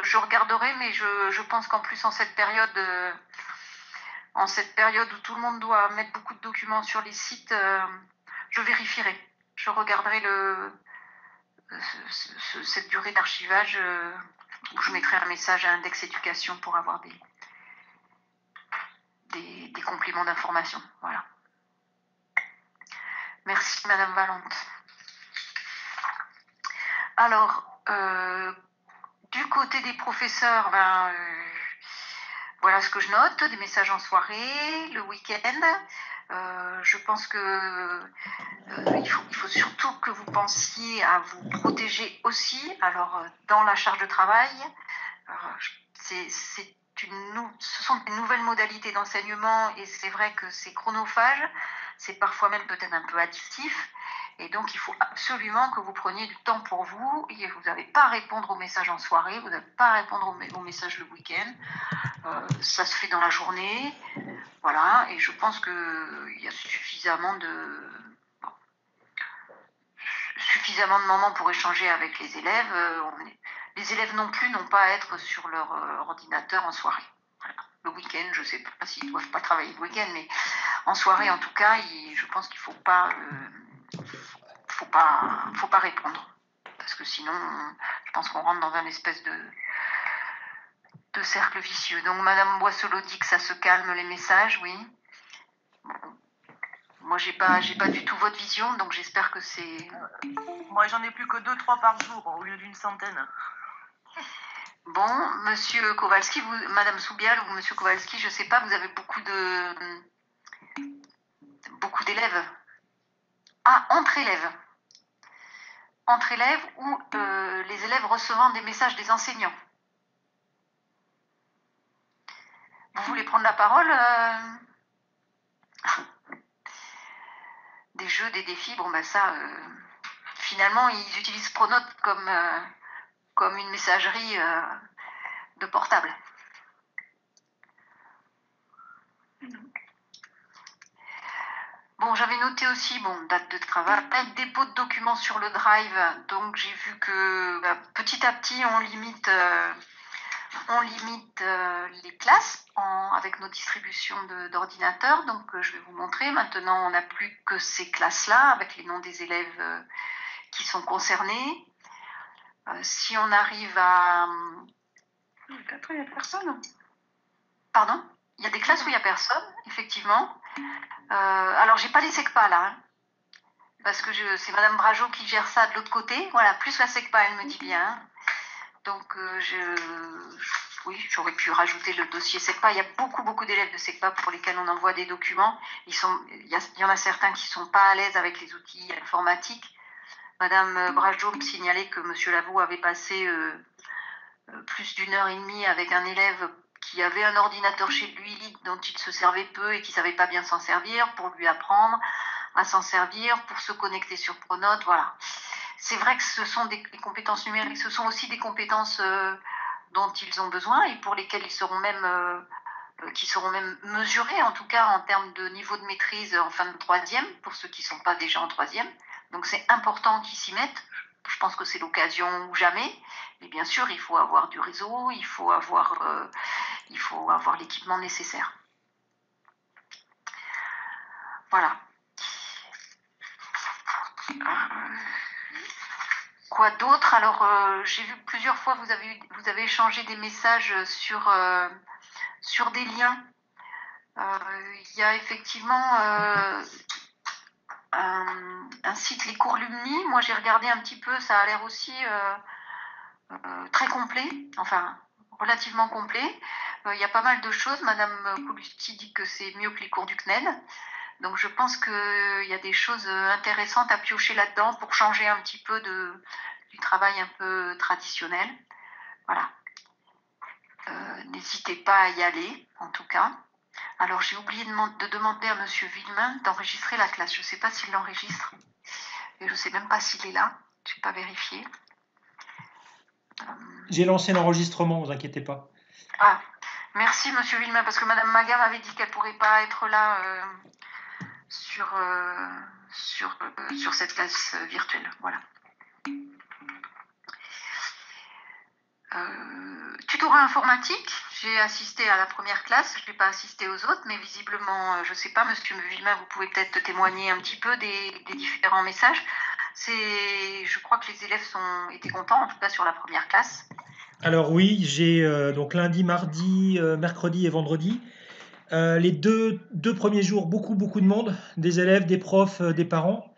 Je regarderai, mais je pense qu'en plus en cette période où tout le monde doit mettre beaucoup de documents sur les sites, je vérifierai. Je regarderai cette durée d'archivage où je mettrai un message à Index Éducation pour avoir des compléments d'information. Voilà. Merci Madame Valente. Alors, du côté des professeurs, voilà ce que je note, des messages en soirée, le week-end. Je pense que il faut surtout que vous pensiez à vous protéger aussi. Alors, dans la charge de travail, ce sont des nouvelles modalités d'enseignement et c'est vrai que c'est chronophage, c'est parfois même peut-être un peu addictif. Et donc, il faut absolument que vous preniez du temps pour vous. Et vous n'avez pas à répondre aux messages en soirée, vous n'avez pas à répondre aux messages le week-end. Ça se fait dans la journée. Voilà, et je pense qu'il y a suffisamment de moments pour échanger avec les élèves. Les élèves non plus n'ont pas à être sur leur ordinateur en soirée. Voilà. Le week-end, je ne sais pas s'ils ne doivent pas travailler le week-end, mais en soirée, en tout cas, je pense qu'il ne faut pas répondre. Parce que sinon, je pense qu'on rentre dans un espèce de cercle vicieux. Donc, Madame Boisselot dit que ça se calme les messages, oui. Bon. Moi, j'ai pas du tout votre vision, donc j'espère que c'est... Moi, j'en ai plus que 2-3 par jour, au lieu d'une centaine. Bon, Monsieur Kowalski, Madame Soubial ou Monsieur Kowalski, je sais pas, vous avez beaucoup d'élèves. Ah, entre élèves. Entre élèves ou les élèves recevant des messages des enseignants. Vous voulez prendre la parole Des jeux, des défis, bon ben ça, finalement, ils utilisent Pronote comme une messagerie de portable. Bon, j'avais noté aussi, date de travail, dépôt de documents sur le Drive. Donc, j'ai vu que petit à petit, on limite on limite les classes avec nos distributions d'ordinateurs. Donc, je vais vous montrer. Maintenant, on n'a plus que ces classes-là avec les noms des élèves qui sont concernés. Si on arrive à... Il n'y a personne. Pardon? Il y a des classes où il n'y a personne, effectivement. Alors, j'ai pas les SECPA là, hein, parce que c'est Madame Brageot qui gère ça de l'autre côté. Voilà, plus la SECPA, elle me dit bien. Hein. Donc, oui, j'aurais pu rajouter le dossier SECPA. Il y a beaucoup d'élèves de SECPA pour lesquels on envoie des documents. Il y en a certains qui ne sont pas à l'aise avec les outils informatiques. Madame Brageot me signalait que Monsieur Lavaux avait passé plus d'1h30 avec un élève qui avait un ordinateur chez lui dont il se servait peu et qui ne savait pas bien s'en servir, pour lui apprendre à s'en servir, pour se connecter sur Pronote, voilà. C'est vrai que ce sont des compétences numériques, ce sont aussi des compétences dont ils ont besoin et pour lesquelles ils seront même, qui seront même mesurées, en tout cas en termes de niveau de maîtrise en fin de troisième, pour ceux qui ne sont pas déjà en troisième. Donc c'est important qu'ils s'y mettent. Je pense que c'est l'occasion ou jamais. Mais bien sûr, il faut avoir du réseau, il faut avoir l'équipement nécessaire. Voilà. Quoi d'autre? Alors, j'ai vu plusieurs fois, vous avez échangé des messages sur des liens. Il y a effectivement un site, les cours Lumni. Moi, j'ai regardé un petit peu, ça a l'air aussi très complet, enfin, relativement complet. Il y a pas mal de choses. Madame Colucci dit que c'est mieux que les cours du CNED. Donc, je pense qu'il y a des choses intéressantes à piocher là-dedans pour changer un petit peu du travail un peu traditionnel. Voilà. N'hésitez pas à y aller, en tout cas. Alors, j'ai oublié de demander à Monsieur Villemain d'enregistrer la classe. Je ne sais pas s'il l'enregistre. Et je ne sais même pas s'il est là. Je n'ai pas vérifié. J'ai lancé l'enregistrement, vous inquiétez pas. Ah, merci Monsieur Villemain, parce que Madame Maga m'avait dit qu'elle ne pourrait pas être là sur cette classe virtuelle. Voilà. Tutorat informatique, j'ai assisté à la première classe, je n'ai pas assisté aux autres, mais visiblement, je ne sais pas, Monsieur Villemain, vous pouvez peut-être témoigner un petit peu des différents messages. Je crois que les élèves étaient contents, en tout cas sur la première classe. Alors oui, j'ai donc lundi, mardi, mercredi et vendredi. Les deux premiers jours, beaucoup de monde, des élèves, des profs, des parents.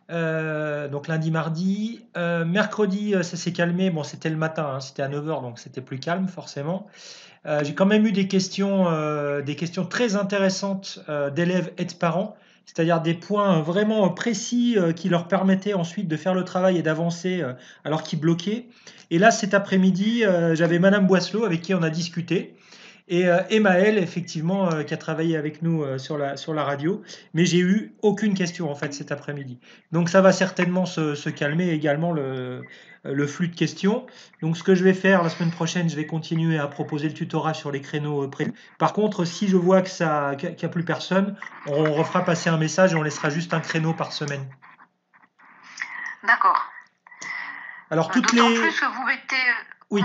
Donc lundi, mardi. Mercredi, ça s'est calmé. Bon, c'était le matin, hein, c'était à 9h, donc c'était plus calme forcément. J'ai quand même eu des questions très intéressantes d'élèves et de parents, c'est-à-dire des points vraiment précis qui leur permettaient ensuite de faire le travail et d'avancer alors qu'ils bloquaient. Et là, cet après-midi, j'avais Madame Boisselot avec qui on a discuté. Et Maëlle, effectivement, qui a travaillé avec nous sur la radio. Mais j'ai eu aucune question, en fait, cet après-midi. Donc, ça va certainement se calmer également le flux de questions. Donc, ce que je vais faire la semaine prochaine, je vais continuer à proposer le tutorat sur les créneaux prévus. Par contre, si je vois qu'il n'y a plus personne, on refera passer un message et on laissera juste un créneau par semaine. D'accord. Alors, d'autant plus que vous mettez... Oui,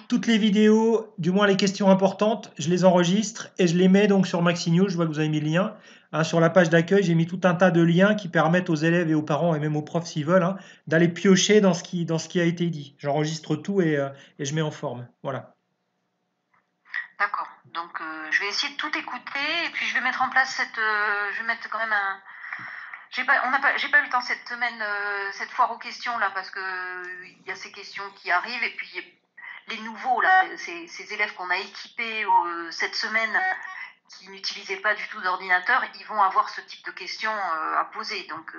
toutes les vidéos, du moins les questions importantes, je les enregistre et je les mets donc sur MaxiNews. Je vois que vous avez mis le lien. Hein, sur la page d'accueil, j'ai mis tout un tas de liens qui permettent aux élèves et aux parents et même aux profs s'ils veulent d'aller piocher dans ce qui a été dit. J'enregistre tout et je mets en forme. Voilà. D'accord. Donc je vais essayer de tout écouter et puis je vais mettre en place je vais mettre quand même un... J'ai pas eu le temps cette semaine, cette foire aux questions là, parce que il y a ces questions qui arrivent et puis les nouveaux là, ces élèves qu'on a équipés cette semaine qui n'utilisaient pas du tout d'ordinateur, ils vont avoir ce type de questions à poser. Donc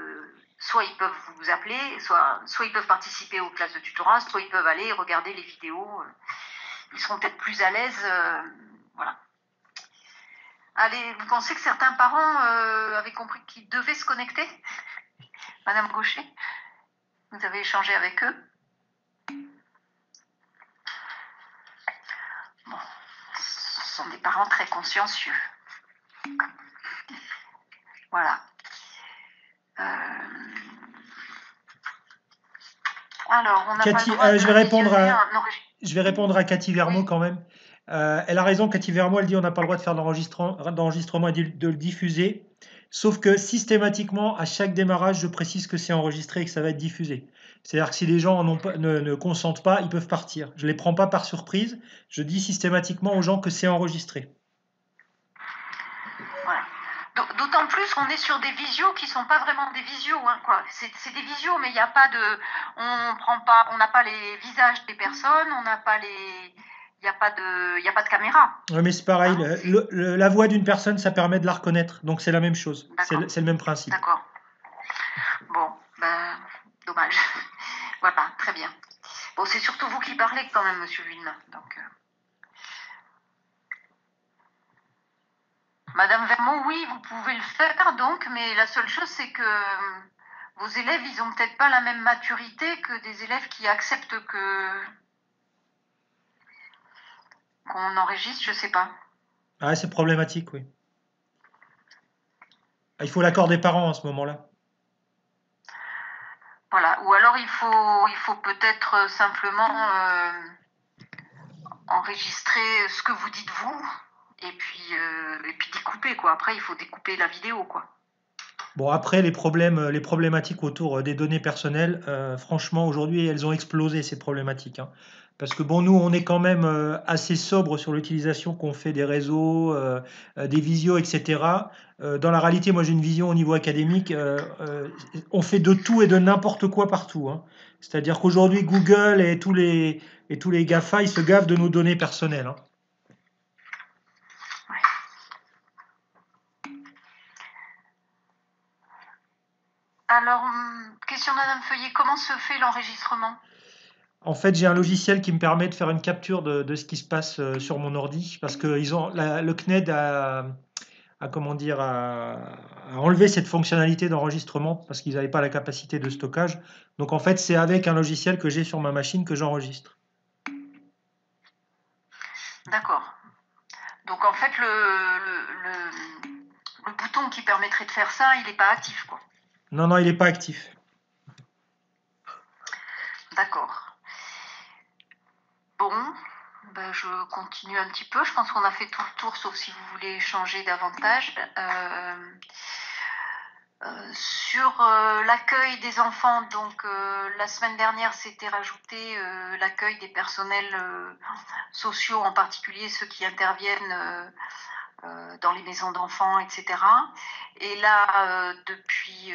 soit ils peuvent vous appeler, soit ils peuvent participer aux classes de tutorat, soit ils peuvent aller regarder les vidéos. Ils seront peut-être plus à l'aise, voilà. Allez, vous pensez que certains parents avaient compris qu'ils devaient se connecter? Madame Gaucher, vous avez échangé avec eux? Bon, ce sont des parents très consciencieux. Voilà. Alors, on a Cathy, pas le droit de je vais répondre à... je vais répondre à Cathy Vermeau Oui. quand même. Elle a raison, Cathy Vermeau, elle dit on n'a pas le droit de faire d'enregistrement et de le diffuser. Sauf que systématiquement, à chaque démarrage, je précise que c'est enregistré et que ça va être diffusé. C'est-à-dire que si les gens ne consentent pas, ils peuvent partir. Je ne les prends pas par surprise. Je dis systématiquement aux gens que c'est enregistré. Voilà. D'autant plus qu'on est sur des visios qui sont pas vraiment des visios, hein, quoi. C'est des visios, mais il n'y a pas de, on n'a pas les visages des personnes, on n'a pas les, il y a pas de caméra. Ouais, mais c'est pareil. Hein, la voix d'une personne, ça permet de la reconnaître. Donc c'est la même chose. C'est D'accord. le même principe. D'accord. Bon, ben, dommage. Voilà, très bien. Bon, c'est surtout vous qui parlez quand même, Monsieur Villemin. Donc, Madame Vermont, oui, vous pouvez le faire, donc, mais la seule chose, c'est que vos élèves, ils ont peut-être pas la même maturité que des élèves qui acceptent qu'on enregistre, je sais pas. Ah, c'est problématique, oui. Il faut l'accord des parents à ce moment-là. Voilà. Ou alors il faut peut-être simplement enregistrer ce que vous dites vous et puis découper, quoi. Après, il faut découper la vidéo, quoi. Bon, après, les problématiques autour des données personnelles, franchement, aujourd'hui, elles ont explosé, ces problématiques, hein. Parce que bon, nous, on est quand même assez sobre sur l'utilisation qu'on fait des réseaux, des visios, etc. Dans la réalité, moi, j'ai une vision au niveau académique. On fait de tout et de n'importe quoi partout, hein. C'est-à-dire qu'aujourd'hui, Google et tous les GAFA, ils se gavent de nos données personnelles, hein. Alors, question de Madame Feuillet, comment se fait l'enregistrement? En fait, j'ai un logiciel qui me permet de faire une capture de ce qui se passe sur mon ordi, parce que le CNED comment dire, a enlevé cette fonctionnalité d'enregistrement parce qu'ils n'avaient pas la capacité de stockage. Donc en fait, c'est avec un logiciel que j'ai sur ma machine que j'enregistre. D'accord. Donc en fait, le bouton qui permettrait de faire ça, il n'est pas actif, quoi. Non, non, il n'est pas actif. D'accord. Bon, ben je continue un petit peu. Je pense qu'on a fait tout le tour, sauf si vous voulez changer davantage. Sur l'accueil des enfants, donc la semaine dernière, s'était rajouté l'accueil des personnels sociaux, en particulier ceux qui interviennent dans les maisons d'enfants, etc. Et là, depuis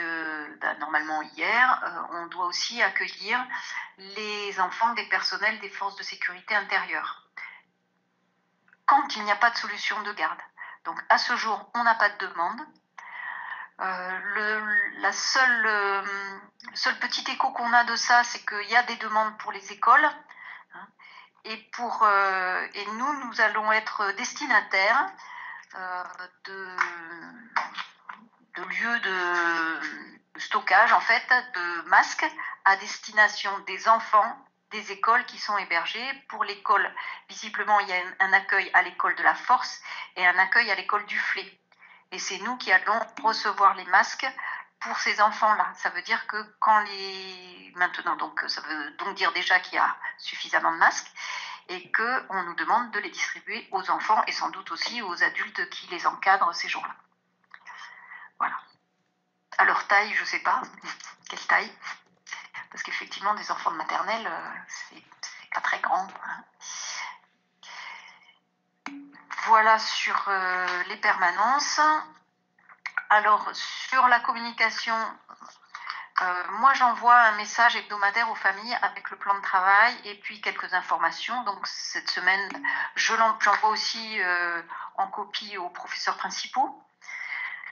normalement hier, on doit aussi accueillir les enfants des personnels des forces de sécurité intérieure, quand il n'y a pas de solution de garde. Donc à ce jour, on n'a pas de demande. Le seul petit écho qu'on a de ça, c'est qu'il y a des demandes pour les écoles, hein, et nous allons être destinataires de lieux de stockage, en fait, de masques à destination des enfants des écoles qui sont hébergées. Pour l'école, visiblement, il y a un accueil à l'école de la Force et un accueil à l'école du Flé. Et c'est nous qui allons recevoir les masques pour ces enfants-là. Ça veut dire que maintenant, donc, ça veut donc dire déjà qu'il y a suffisamment de masques et qu'on nous demande de les distribuer aux enfants et sans doute aussi aux adultes qui les encadrent ces jours-là. Voilà. À leur taille, je ne sais pas quelle taille, parce qu'effectivement, des enfants de maternelle, c'est pas très grand, hein. Voilà sur les permanences. Alors, sur la communication, moi j'envoie un message hebdomadaire aux familles avec le plan de travail et puis quelques informations. Donc cette semaine, j'envoie aussi en copie aux professeurs principaux.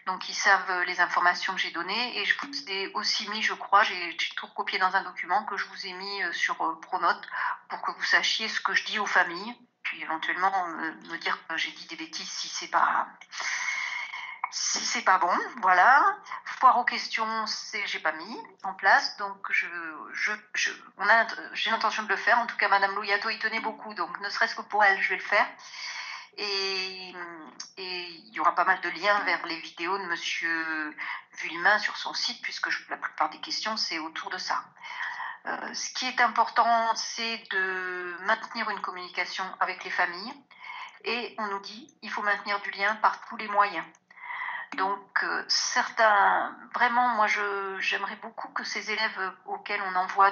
Donc ils savent les informations que j'ai données. Et je vous ai aussi mis, je crois, j'ai tout recopié dans un document que je vous ai mis sur Pronote pour que vous sachiez ce que je dis aux familles. Puis éventuellement me dire que j'ai dit des bêtises si c'est pas bon, voilà. Foire aux questions, j'ai pas mis en place, donc j'ai l'intention de le faire. En tout cas, Madame Louillato y tenait beaucoup, donc ne serait-ce que pour elle, je vais le faire. Et il y aura pas mal de liens vers les vidéos de Monsieur Villemin sur son site, puisque la plupart des questions, c'est autour de ça. Ce qui est important, c'est de maintenir une communication avec les familles. Et on nous dit qu'il faut maintenir du lien par tous les moyens. Donc vraiment, moi j'aimerais beaucoup que ces élèves auxquels on envoie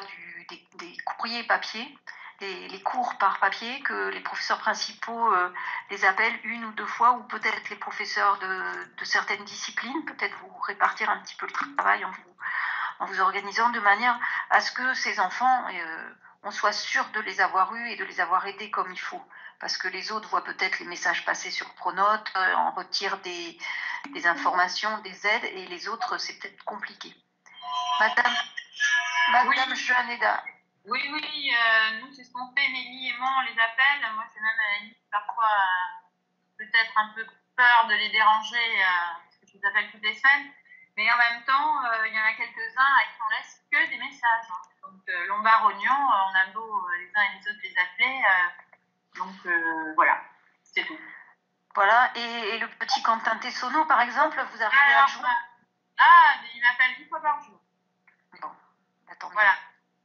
des courriers papier, les cours par papier, que les professeurs principaux les appellent 1 ou 2 fois, ou peut-être les professeurs de certaines disciplines, peut-être vous répartir un petit peu le travail en vous organisant de manière à ce que ces enfants, on soit sûr de les avoir eus et de les avoir aidés comme il faut. Parce que les autres voient peut-être les messages passer sur Pronote, en retirent des informations, des aides, et les autres, c'est peut-être compliqué. Madame Joanneda. Oui, nous, c'est ce qu'on fait, Nelly et moi, on les appelle. Moi, c'est même à la limite, parfois, peut-être un peu peur de les déranger, parce que je les appelle toutes les semaines. Mais en même temps, il y en a quelques-uns à qui on laisse que des messages. Donc, Lombard Oignon, on a beau les uns et les autres les appeler. Donc, voilà, c'est tout. Voilà, et le petit Quentin Tessonneau, par exemple, vous arrivez à le joindre? Il m'appelle 10 fois par jour. Bon, attendez. Voilà.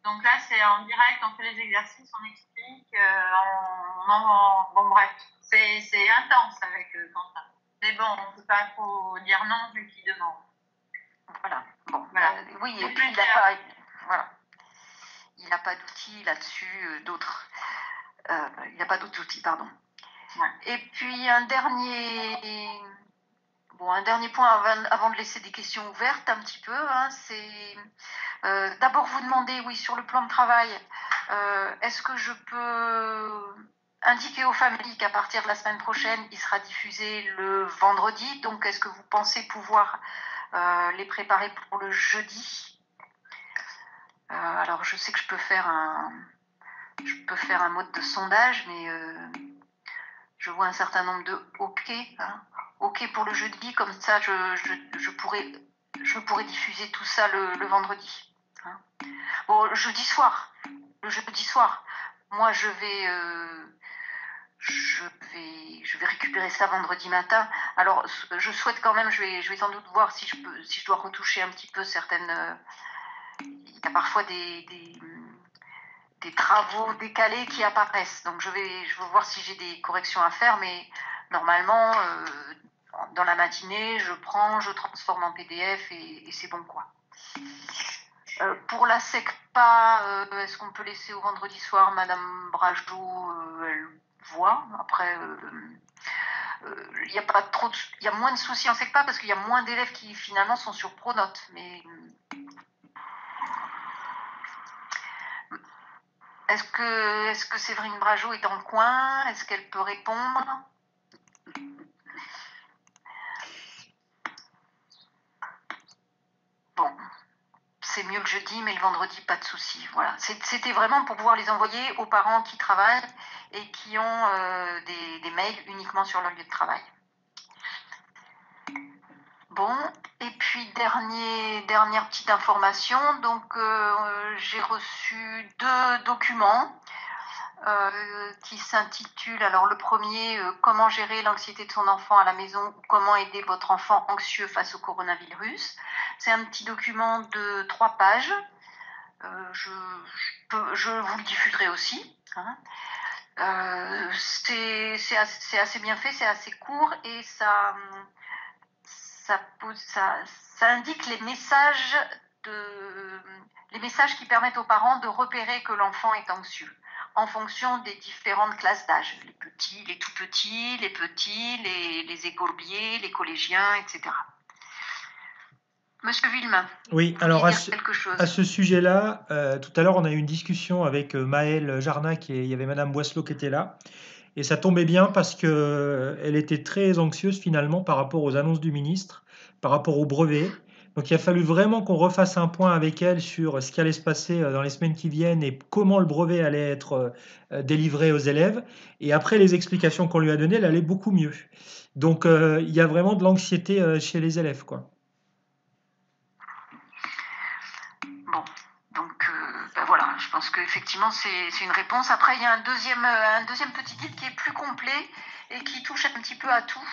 Donc là, c'est en direct, on fait les exercices, on explique, bon bref, c'est intense avec Quentin. Mais bon, on ne peut pas trop dire non vu qu'il demande. Voilà, bon, voilà. Oui, et puis il n'a pas d'outils là-dessus, d'autres. Il n'y a pas d'autres outils, pardon. Ouais. Et puis un dernier point avant de laisser des questions ouvertes un petit peu, c'est d'abord vous demander, oui, sur le plan de travail, est-ce que je peux indiquer aux familles qu'à partir de la semaine prochaine, il sera diffusé le vendredi, donc est-ce que vous pensez pouvoir les préparer pour le jeudi? Alors je sais que je peux faire un mode de sondage, mais je vois un certain nombre de OK. OK pour le jeudi, comme ça je pourrais diffuser tout ça le vendredi. Bon, le jeudi soir, moi je vais récupérer ça vendredi matin. Alors je souhaite quand même, je vais sans doute voir si je dois retoucher un petit peu certaines. Il y a parfois des travaux décalés qui apparaissent. Donc je vais voir si j'ai des corrections à faire, mais normalement, dans la matinée, je transforme en PDF et c'est bon, quoi. Pour la SECPA, est-ce qu'on peut laisser au vendredi soir? Madame Brajot, elle voit. Après, il y a moins de soucis en SECPA parce qu'il y a moins d'élèves qui finalement sont sur Pronote. Mais est-ce que Séverine Brajot est dans le coin? Est-ce qu'elle peut répondre? Bon, c'est mieux le jeudi, mais le vendredi, pas de souci. Voilà. C'était vraiment pour pouvoir les envoyer aux parents qui travaillent et qui ont des mails uniquement sur leur lieu de travail. Bon, et puis dernière petite information. Donc, j'ai reçu 2 documents qui s'intitulent, alors le premier, comment gérer l'anxiété de son enfant à la maison, ou comment aider votre enfant anxieux face au coronavirus. C'est un petit document de 3 pages. Je vous le diffuserai aussi. C'est assez bien fait, c'est assez court et ça indique les messages qui permettent aux parents de repérer que l'enfant est anxieux en fonction des différentes classes d'âge, les petits, les tout petits, les écoliers, les collégiens, etc. Monsieur Villemain, oui, alors à ce sujet-là, tout à l'heure on a eu une discussion avec Maëlle Jarnac et il y avait Madame Boisselot qui était là. Et ça tombait bien parce qu'elle était très anxieuse finalement par rapport aux annonces du ministre, par rapport au brevet. Donc il a fallu vraiment qu'on refasse un point avec elle sur ce qui allait se passer dans les semaines qui viennent et comment le brevet allait être délivré aux élèves. Et après les explications qu'on lui a données, elle allait beaucoup mieux. Donc il y a vraiment de l'anxiété chez les élèves, quoi. Bon, donc voilà, je pense qu'effectivement c'est une réponse. Après, il y a un deuxième petit guide qui est plus complet et qui touche un petit peu à tout.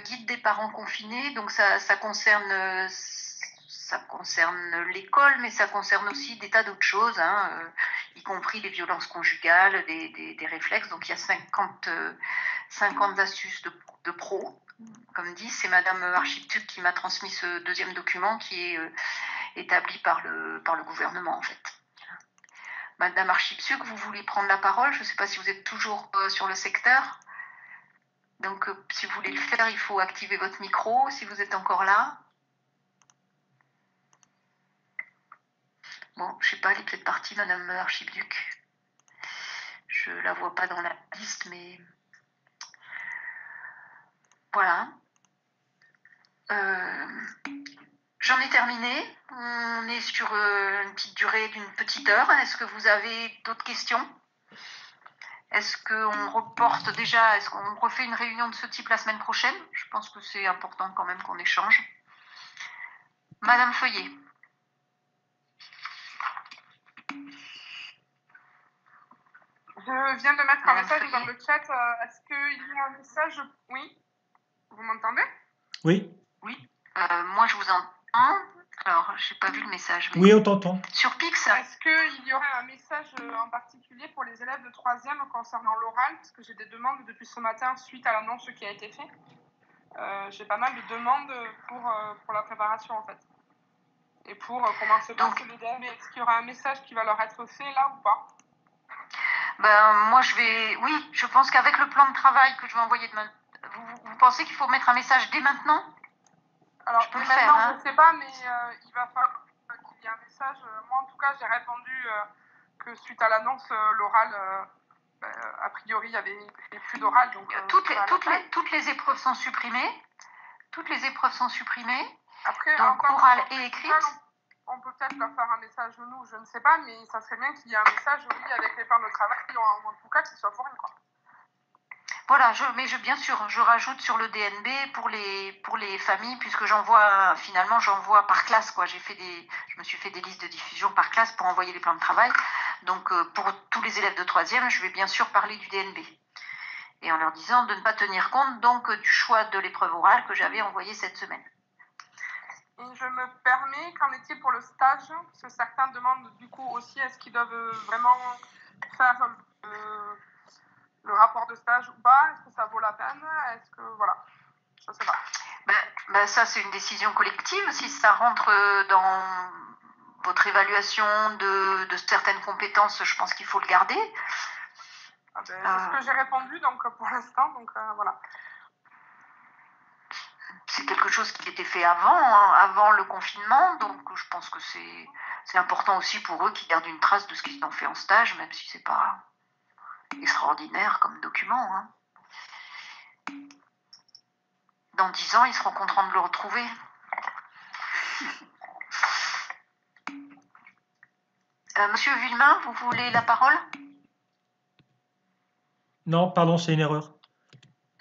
Guide des parents confinés, donc ça concerne ça concerne l'école, mais ça concerne aussi des tas d'autres choses, hein, y compris les violences conjugales, des réflexes. Donc il y a 50 astuces de pro. Comme dit, c'est Madame Archiptuc qui m'a transmis ce deuxième document qui est établi par le gouvernement en fait. Madame Archiptuc, vous voulez prendre la parole? Je ne sais pas si vous êtes toujours sur le secteur. Donc si vous voulez le faire, il faut activer votre micro si vous êtes encore là. Bon, je sais pas, elle est peut-être partie, Madame Archiduc. Je la vois pas dans la liste, mais voilà. J'en ai terminé. On est sur une petite durée d'une petite heure. Est-ce que vous avez d'autres questions? Est-ce qu'on reporte déjà, est-ce qu'on refait une réunion de ce type la semaine prochaine? Je pense que c'est important quand même qu'on échange. Madame Feuillet. Je viens de mettre un message dans le chat. Est-ce qu'il y a un message? Oui. Vous m'entendez? Oui. Oui. Moi, je vous entends. Alors, je n'ai pas vu le message. Oui, on t'entend. Sur Pix. Est-ce qu'il y aurait un message en particulier pour les élèves de 3e concernant l'oral? Parce que j'ai des demandes depuis ce matin suite à l'annonce qui a été faite. J'ai pas mal de demandes pour la préparation, en fait. Et pour comment se passe le DMB. Est-ce qu'il y aura un message qui va leur être fait là ou pas? Moi, oui, je pense qu'avec le plan de travail que je vais envoyer demain, vous pensez qu'il faut mettre un message dès maintenant? Alors, je peux le maintenant, faire, hein. Je ne sais pas, mais il va falloir qu'il y ait un message. Moi, en tout cas, j'ai répondu que suite à l'annonce, l'oral, a priori, il n'y avait plus d'oral. Donc, toutes les épreuves sont supprimées. Toutes les épreuves sont supprimées. Après, donc, orale et écrite. On peut peut-être leur faire un message nous, je ne sais pas, mais ça serait bien qu'il y ait un message, oui, avec les plans de travail, en tout cas, qu'il soit fourni, quoi. Voilà, bien sûr, je rajoute sur le DNB pour les familles, puisque j'envoie par classe, quoi. Je me suis fait des listes de diffusion par classe pour envoyer les plans de travail. Donc, pour tous les élèves de 3e, je vais bien sûr parler du DNB. Et en leur disant de ne pas tenir compte, donc, du choix de l'épreuve orale que j'avais envoyée cette semaine. Et je me permets, qu'en est-il pour le stage? Parce que certains demandent du coup aussi, est-ce qu'ils doivent vraiment faire le rapport de stage ou pas? Est-ce que ça vaut la peine? Est-ce que, voilà, je sais pas. Ça, c'est une décision collective. Si ça rentre dans votre évaluation de certaines compétences, je pense qu'il faut le garder. C'est ce que j'ai répondu, donc pour l'instant, donc voilà. C'est quelque chose qui était fait avant le confinement, donc je pense que c'est important aussi pour eux qu'ils gardent une trace de ce qu'ils ont fait en stage, même si c'est pas extraordinaire comme document, hein. Dans 10 ans, ils seront contents de le retrouver. Monsieur Villemain, vous voulez la parole? Non, pardon, c'est une erreur.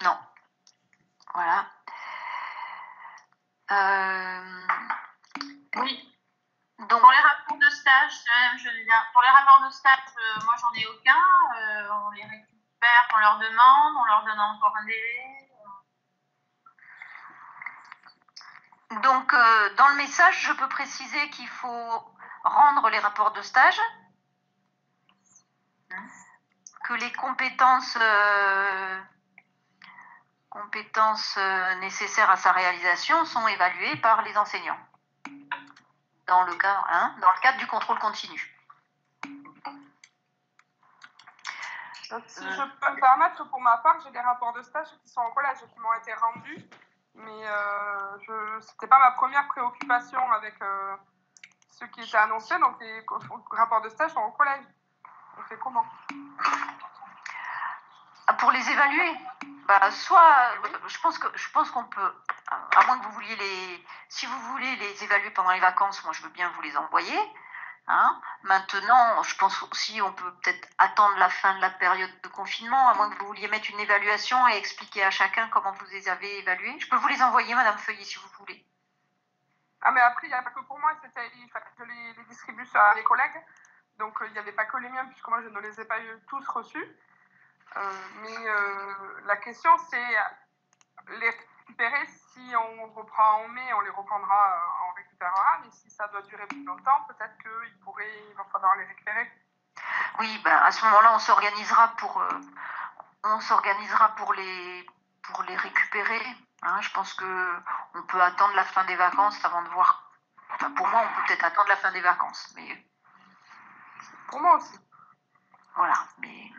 Non. Voilà. Oui. Donc, pour les rapports de stage, pour les rapports de stage, moi j'en ai aucun. On les récupère, on leur demande, on leur donne encore un délai. Donc, dans le message, je peux préciser qu'il faut rendre les rapports de stage, que les compétences nécessaires à sa réalisation sont évaluées par les enseignants, dans le cadre du contrôle continu. Donc, si je peux me permettre, pour ma part, j'ai des rapports de stage qui sont au collège et qui m'ont été rendus, mais ce n'était pas ma première préoccupation avec ce qui était annoncé, donc les rapports de stage sont au collège. On fait comment? Pour les évaluer, je pense qu'on peut, à moins que vous vouliez si vous voulez les évaluer pendant les vacances, moi je veux bien vous les envoyer. Hein. Maintenant, je pense aussi on peut peut-être attendre la fin de la période de confinement, à moins que vous vouliez mettre une évaluation et expliquer à chacun comment vous les avez évalués. Je peux vous les envoyer, Madame Feuillet, si vous voulez. Ah, mais après, il n'y a pas que pour moi, il fallait que je les distribue à mes collègues. Donc, il n'y avait pas que les miens, puisque moi, je ne les ai pas tous reçus. Mais la question, c'est les récupérer. Si on reprend en mai, on les reprendra en récupération. récupérera, mais si ça doit durer plus longtemps, peut-être il va falloir les récupérer. Oui, à ce moment-là, on s'organisera pour les récupérer. Hein. Je pense qu'on peut attendre la fin des vacances avant de voir. Enfin, pour moi, on peut peut-être attendre la fin des vacances. Mais pour moi aussi. Voilà, mais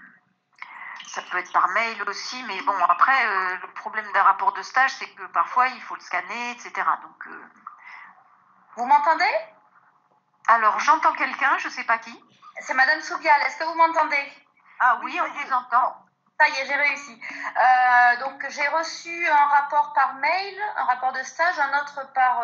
ça peut être par mail aussi. Mais bon, après, le problème d'un rapport de stage, c'est que parfois, il faut le scanner, etc. Donc, Vous m'entendez? Alors, j'entends quelqu'un, je ne sais pas qui. C'est Madame Soubial, est-ce que vous m'entendez? Ah oui, on vous entend. Ça y est, j'ai réussi. Donc, j'ai reçu un rapport par mail, un rapport de stage, un autre par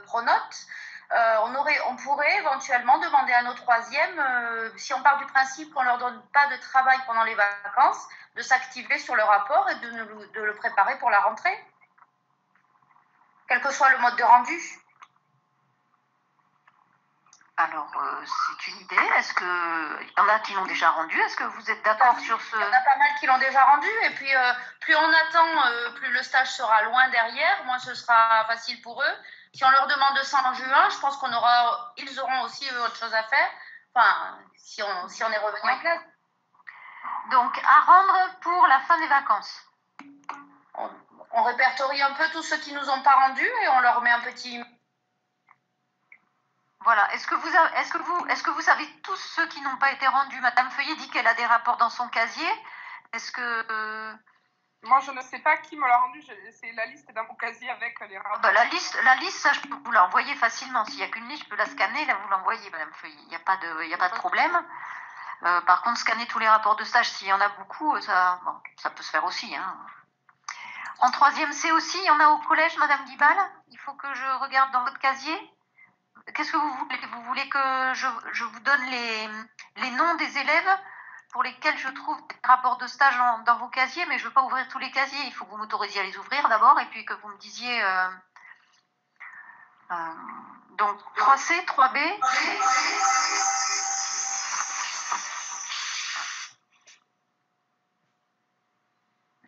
Pronote. On pourrait éventuellement demander à nos troisièmes, si on part du principe qu'on ne leur donne pas de travail pendant les vacances, de s'activer sur le rapport et de le préparer pour la rentrée, quel que soit le mode de rendu. Alors, c'est une idée. Est-ce qu'il y en a qui l'ont déjà rendu? Est-ce que vous êtes d'accord sur ce... Il y en a pas mal qui l'ont déjà rendu. Et puis, plus on attend, plus le stage sera loin derrière. Moins ce sera facile pour eux. Si on leur demande ça en juin, je pense ils auront aussi autre chose à faire. Enfin, si on est revenu en classe. Donc, à rendre pour la fin des vacances. On répertorie un peu tous ceux qui nous ont pas rendus et on leur met un petit... Voilà. Est-ce que vous savez tous ceux qui n'ont pas été rendus? Madame Feuillet dit qu'elle a des rapports dans son casier. Est-ce que... Moi, je ne sais pas qui me l'a rendu. C'est la liste dans mon casier avec les rapports. La liste, ça, je peux vous l'envoyer facilement. S'il n'y a qu'une liste, je peux la scanner. Là, vous l'envoyez, Madame Feuillet. Il n'y a pas de problème. Par contre, scanner tous les rapports de stage, s'il y en a beaucoup, ça peut se faire aussi. Hein. En 3e C aussi, il y en a au collège, Madame Guibal. Il faut que je regarde dans votre casier. Qu'est-ce que vous voulez? Vous voulez que je vous donne les noms des élèves pour lesquels je trouve des rapports de stage dans vos casiers, mais je ne veux pas ouvrir tous les casiers. Il faut que vous m'autorisiez à les ouvrir d'abord et puis que vous me disiez... donc 3C, 3B...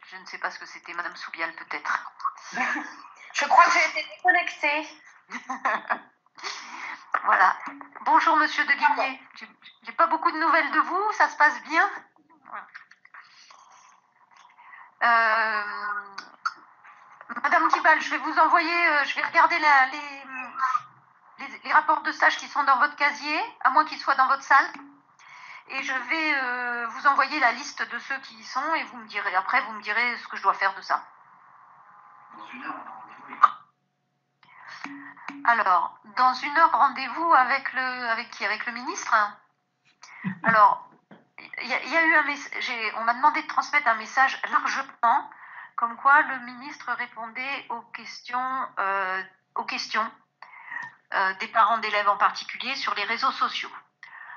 Je ne sais pas ce que c'était, Madame Soubial, peut-être. Je crois que j'ai été déconnectée. Voilà. Bonjour, Monsieur de Guigné. J'ai pas beaucoup de nouvelles de vous, ça se passe bien. Voilà. Madame Guibal, je vais vous envoyer, je vais regarder les rapports de stage qui sont dans votre casier, à moins qu'ils soient dans votre salle. Et je vais vous envoyer la liste de ceux qui y sont et vous me direz ce que je dois faire de ça. Dans une heure, on a rendez-vous. Alors, dans une heure, rendez-vous avec qui? Avec le ministre? Alors, il y a eu on m'a demandé de transmettre un message largement, comme quoi le ministre répondait aux questions des parents d'élèves en particulier sur les réseaux sociaux.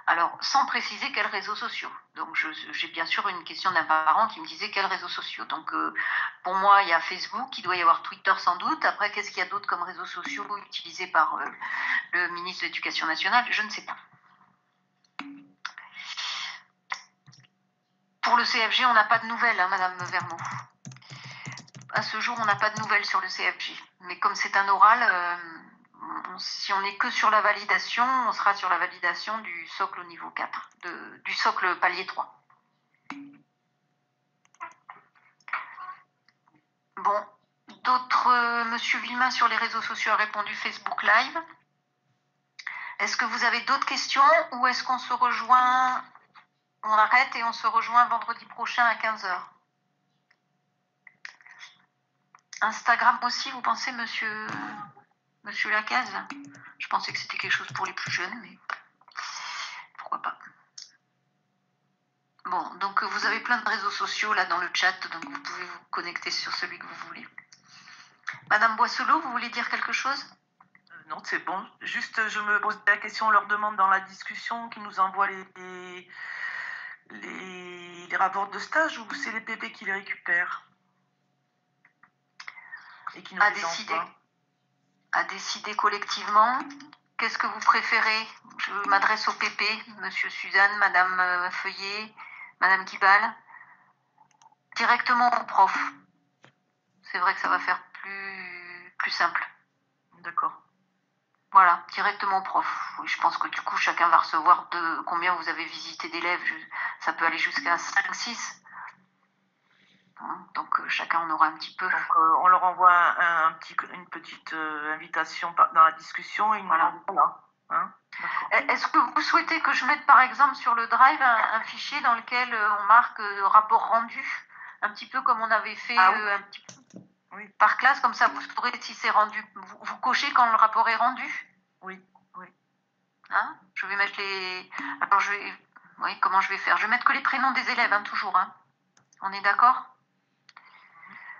Alors, sans préciser quels réseaux sociaux. Donc, j'ai bien sûr une question d'un parent qui me disait quels réseaux sociaux. Donc, pour moi, il y a Facebook, il doit y avoir Twitter sans doute. Après, qu'est-ce qu'il y a d'autre comme réseaux sociaux utilisés par le ministre de l'Éducation nationale? Je ne sais pas. Pour le CFG, on n'a pas de nouvelles, hein, Madame Vermeau. À ce jour, on n'a pas de nouvelles sur le CFG. Mais comme c'est un oral... si on n'est que sur la validation, on sera sur la validation du socle au niveau 4, du socle palier 3. Bon, Monsieur Villemin sur les réseaux sociaux a répondu Facebook Live. Est-ce que vous avez d'autres questions ou est-ce qu'on se rejoint, on arrête et on se rejoint vendredi prochain à 15h? Instagram aussi, vous pensez, Monsieur Lacaze? Je pensais que c'était quelque chose pour les plus jeunes, mais pourquoi pas. Bon, donc vous avez plein de réseaux sociaux là dans le chat, donc vous pouvez vous connecter sur celui que vous voulez. Madame Boisselot, vous voulez dire quelque chose? Non, c'est bon. Juste, je me pose la question, on leur demande dans la discussion qu'ils nous envoient les rapports de stage ou c'est les PP qui les récupèrent et qui nous les envoient? À décider collectivement. Qu'est-ce que vous préférez? Je m'adresse au PP, Monsieur Suzanne, Madame Feuillet, Madame Guibal. Directement au prof. C'est vrai que ça va faire plus simple. D'accord. Voilà, directement au prof. Oui, je pense que du coup, chacun va recevoir combien vous avez visité d'élèves. Ça peut aller jusqu'à 5, 6. Donc, chacun en aura un petit peu. Donc, on leur envoie une petite invitation dans la discussion. Et voilà. Hein, est-ce que vous souhaitez que je mette, par exemple, sur le Drive un fichier dans lequel on marque rapport rendu, un petit peu comme on avait fait un petit peu par classe, comme ça vous saurez si c'est rendu. Vous cochez quand le rapport est rendu? Oui. Hein, je vais mettre les... Alors, oui, comment je vais faire? Je vais mettre que les prénoms des élèves, hein, toujours. Hein. On est d'accord?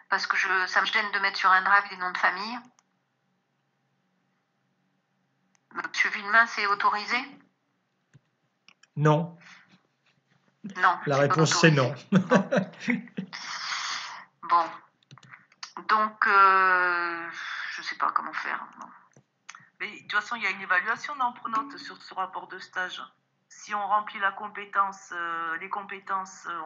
Parce que ça me gêne de mettre sur un Drive des noms de famille. Monsieur Villemain, c'est autorisé? Non. Non. La réponse, c'est non. Bon. Donc, je ne sais pas comment faire. Non. Mais de toute façon, il y a une évaluation dans Pronote sur ce rapport de stage. Si on remplit les compétences,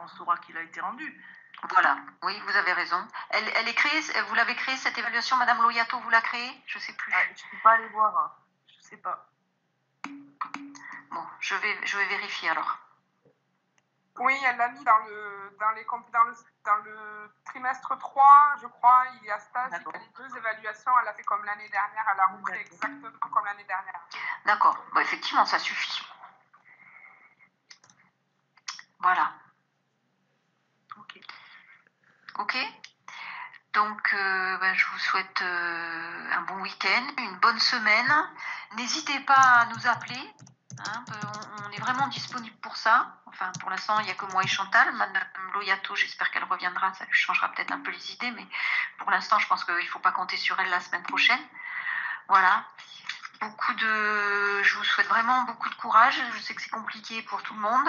on saura qu'il a été rendu. Voilà, oui, vous avez raison. Elle est créée, vous l'avez créée cette évaluation, Madame Loyato, vous la créée? Je ne sais plus. Je ne peux pas aller voir. Hein. Je ne sais pas. Bon, je vais vérifier alors. Oui, elle l'a mis dans le trimestre 3, je crois, il y a stage, il y a les 2 évaluations, elle a fait comme l'année dernière, elle a repris exactement comme l'année dernière. D'accord, bon, effectivement, ça suffit. Voilà. Ok. Donc, je vous souhaite un bon week-end, une bonne semaine. N'hésitez pas à nous appeler. Hein, on est vraiment disponible pour ça. Enfin, pour l'instant, il n'y a que moi et Chantal. Madame Loyato, j'espère qu'elle reviendra. Ça lui changera peut-être un peu les idées. Mais pour l'instant, je pense qu'il ne faut pas compter sur elle la semaine prochaine. Voilà. Je vous souhaite vraiment beaucoup de courage. Je sais que c'est compliqué pour tout le monde.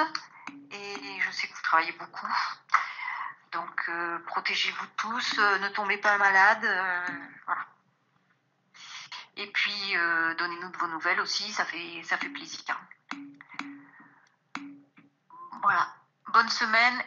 Et je sais que vous travaillez beaucoup. Donc, protégez-vous tous, ne tombez pas malade, voilà. Et puis, donnez-nous de vos nouvelles aussi, ça fait plaisir. Voilà, bonne semaine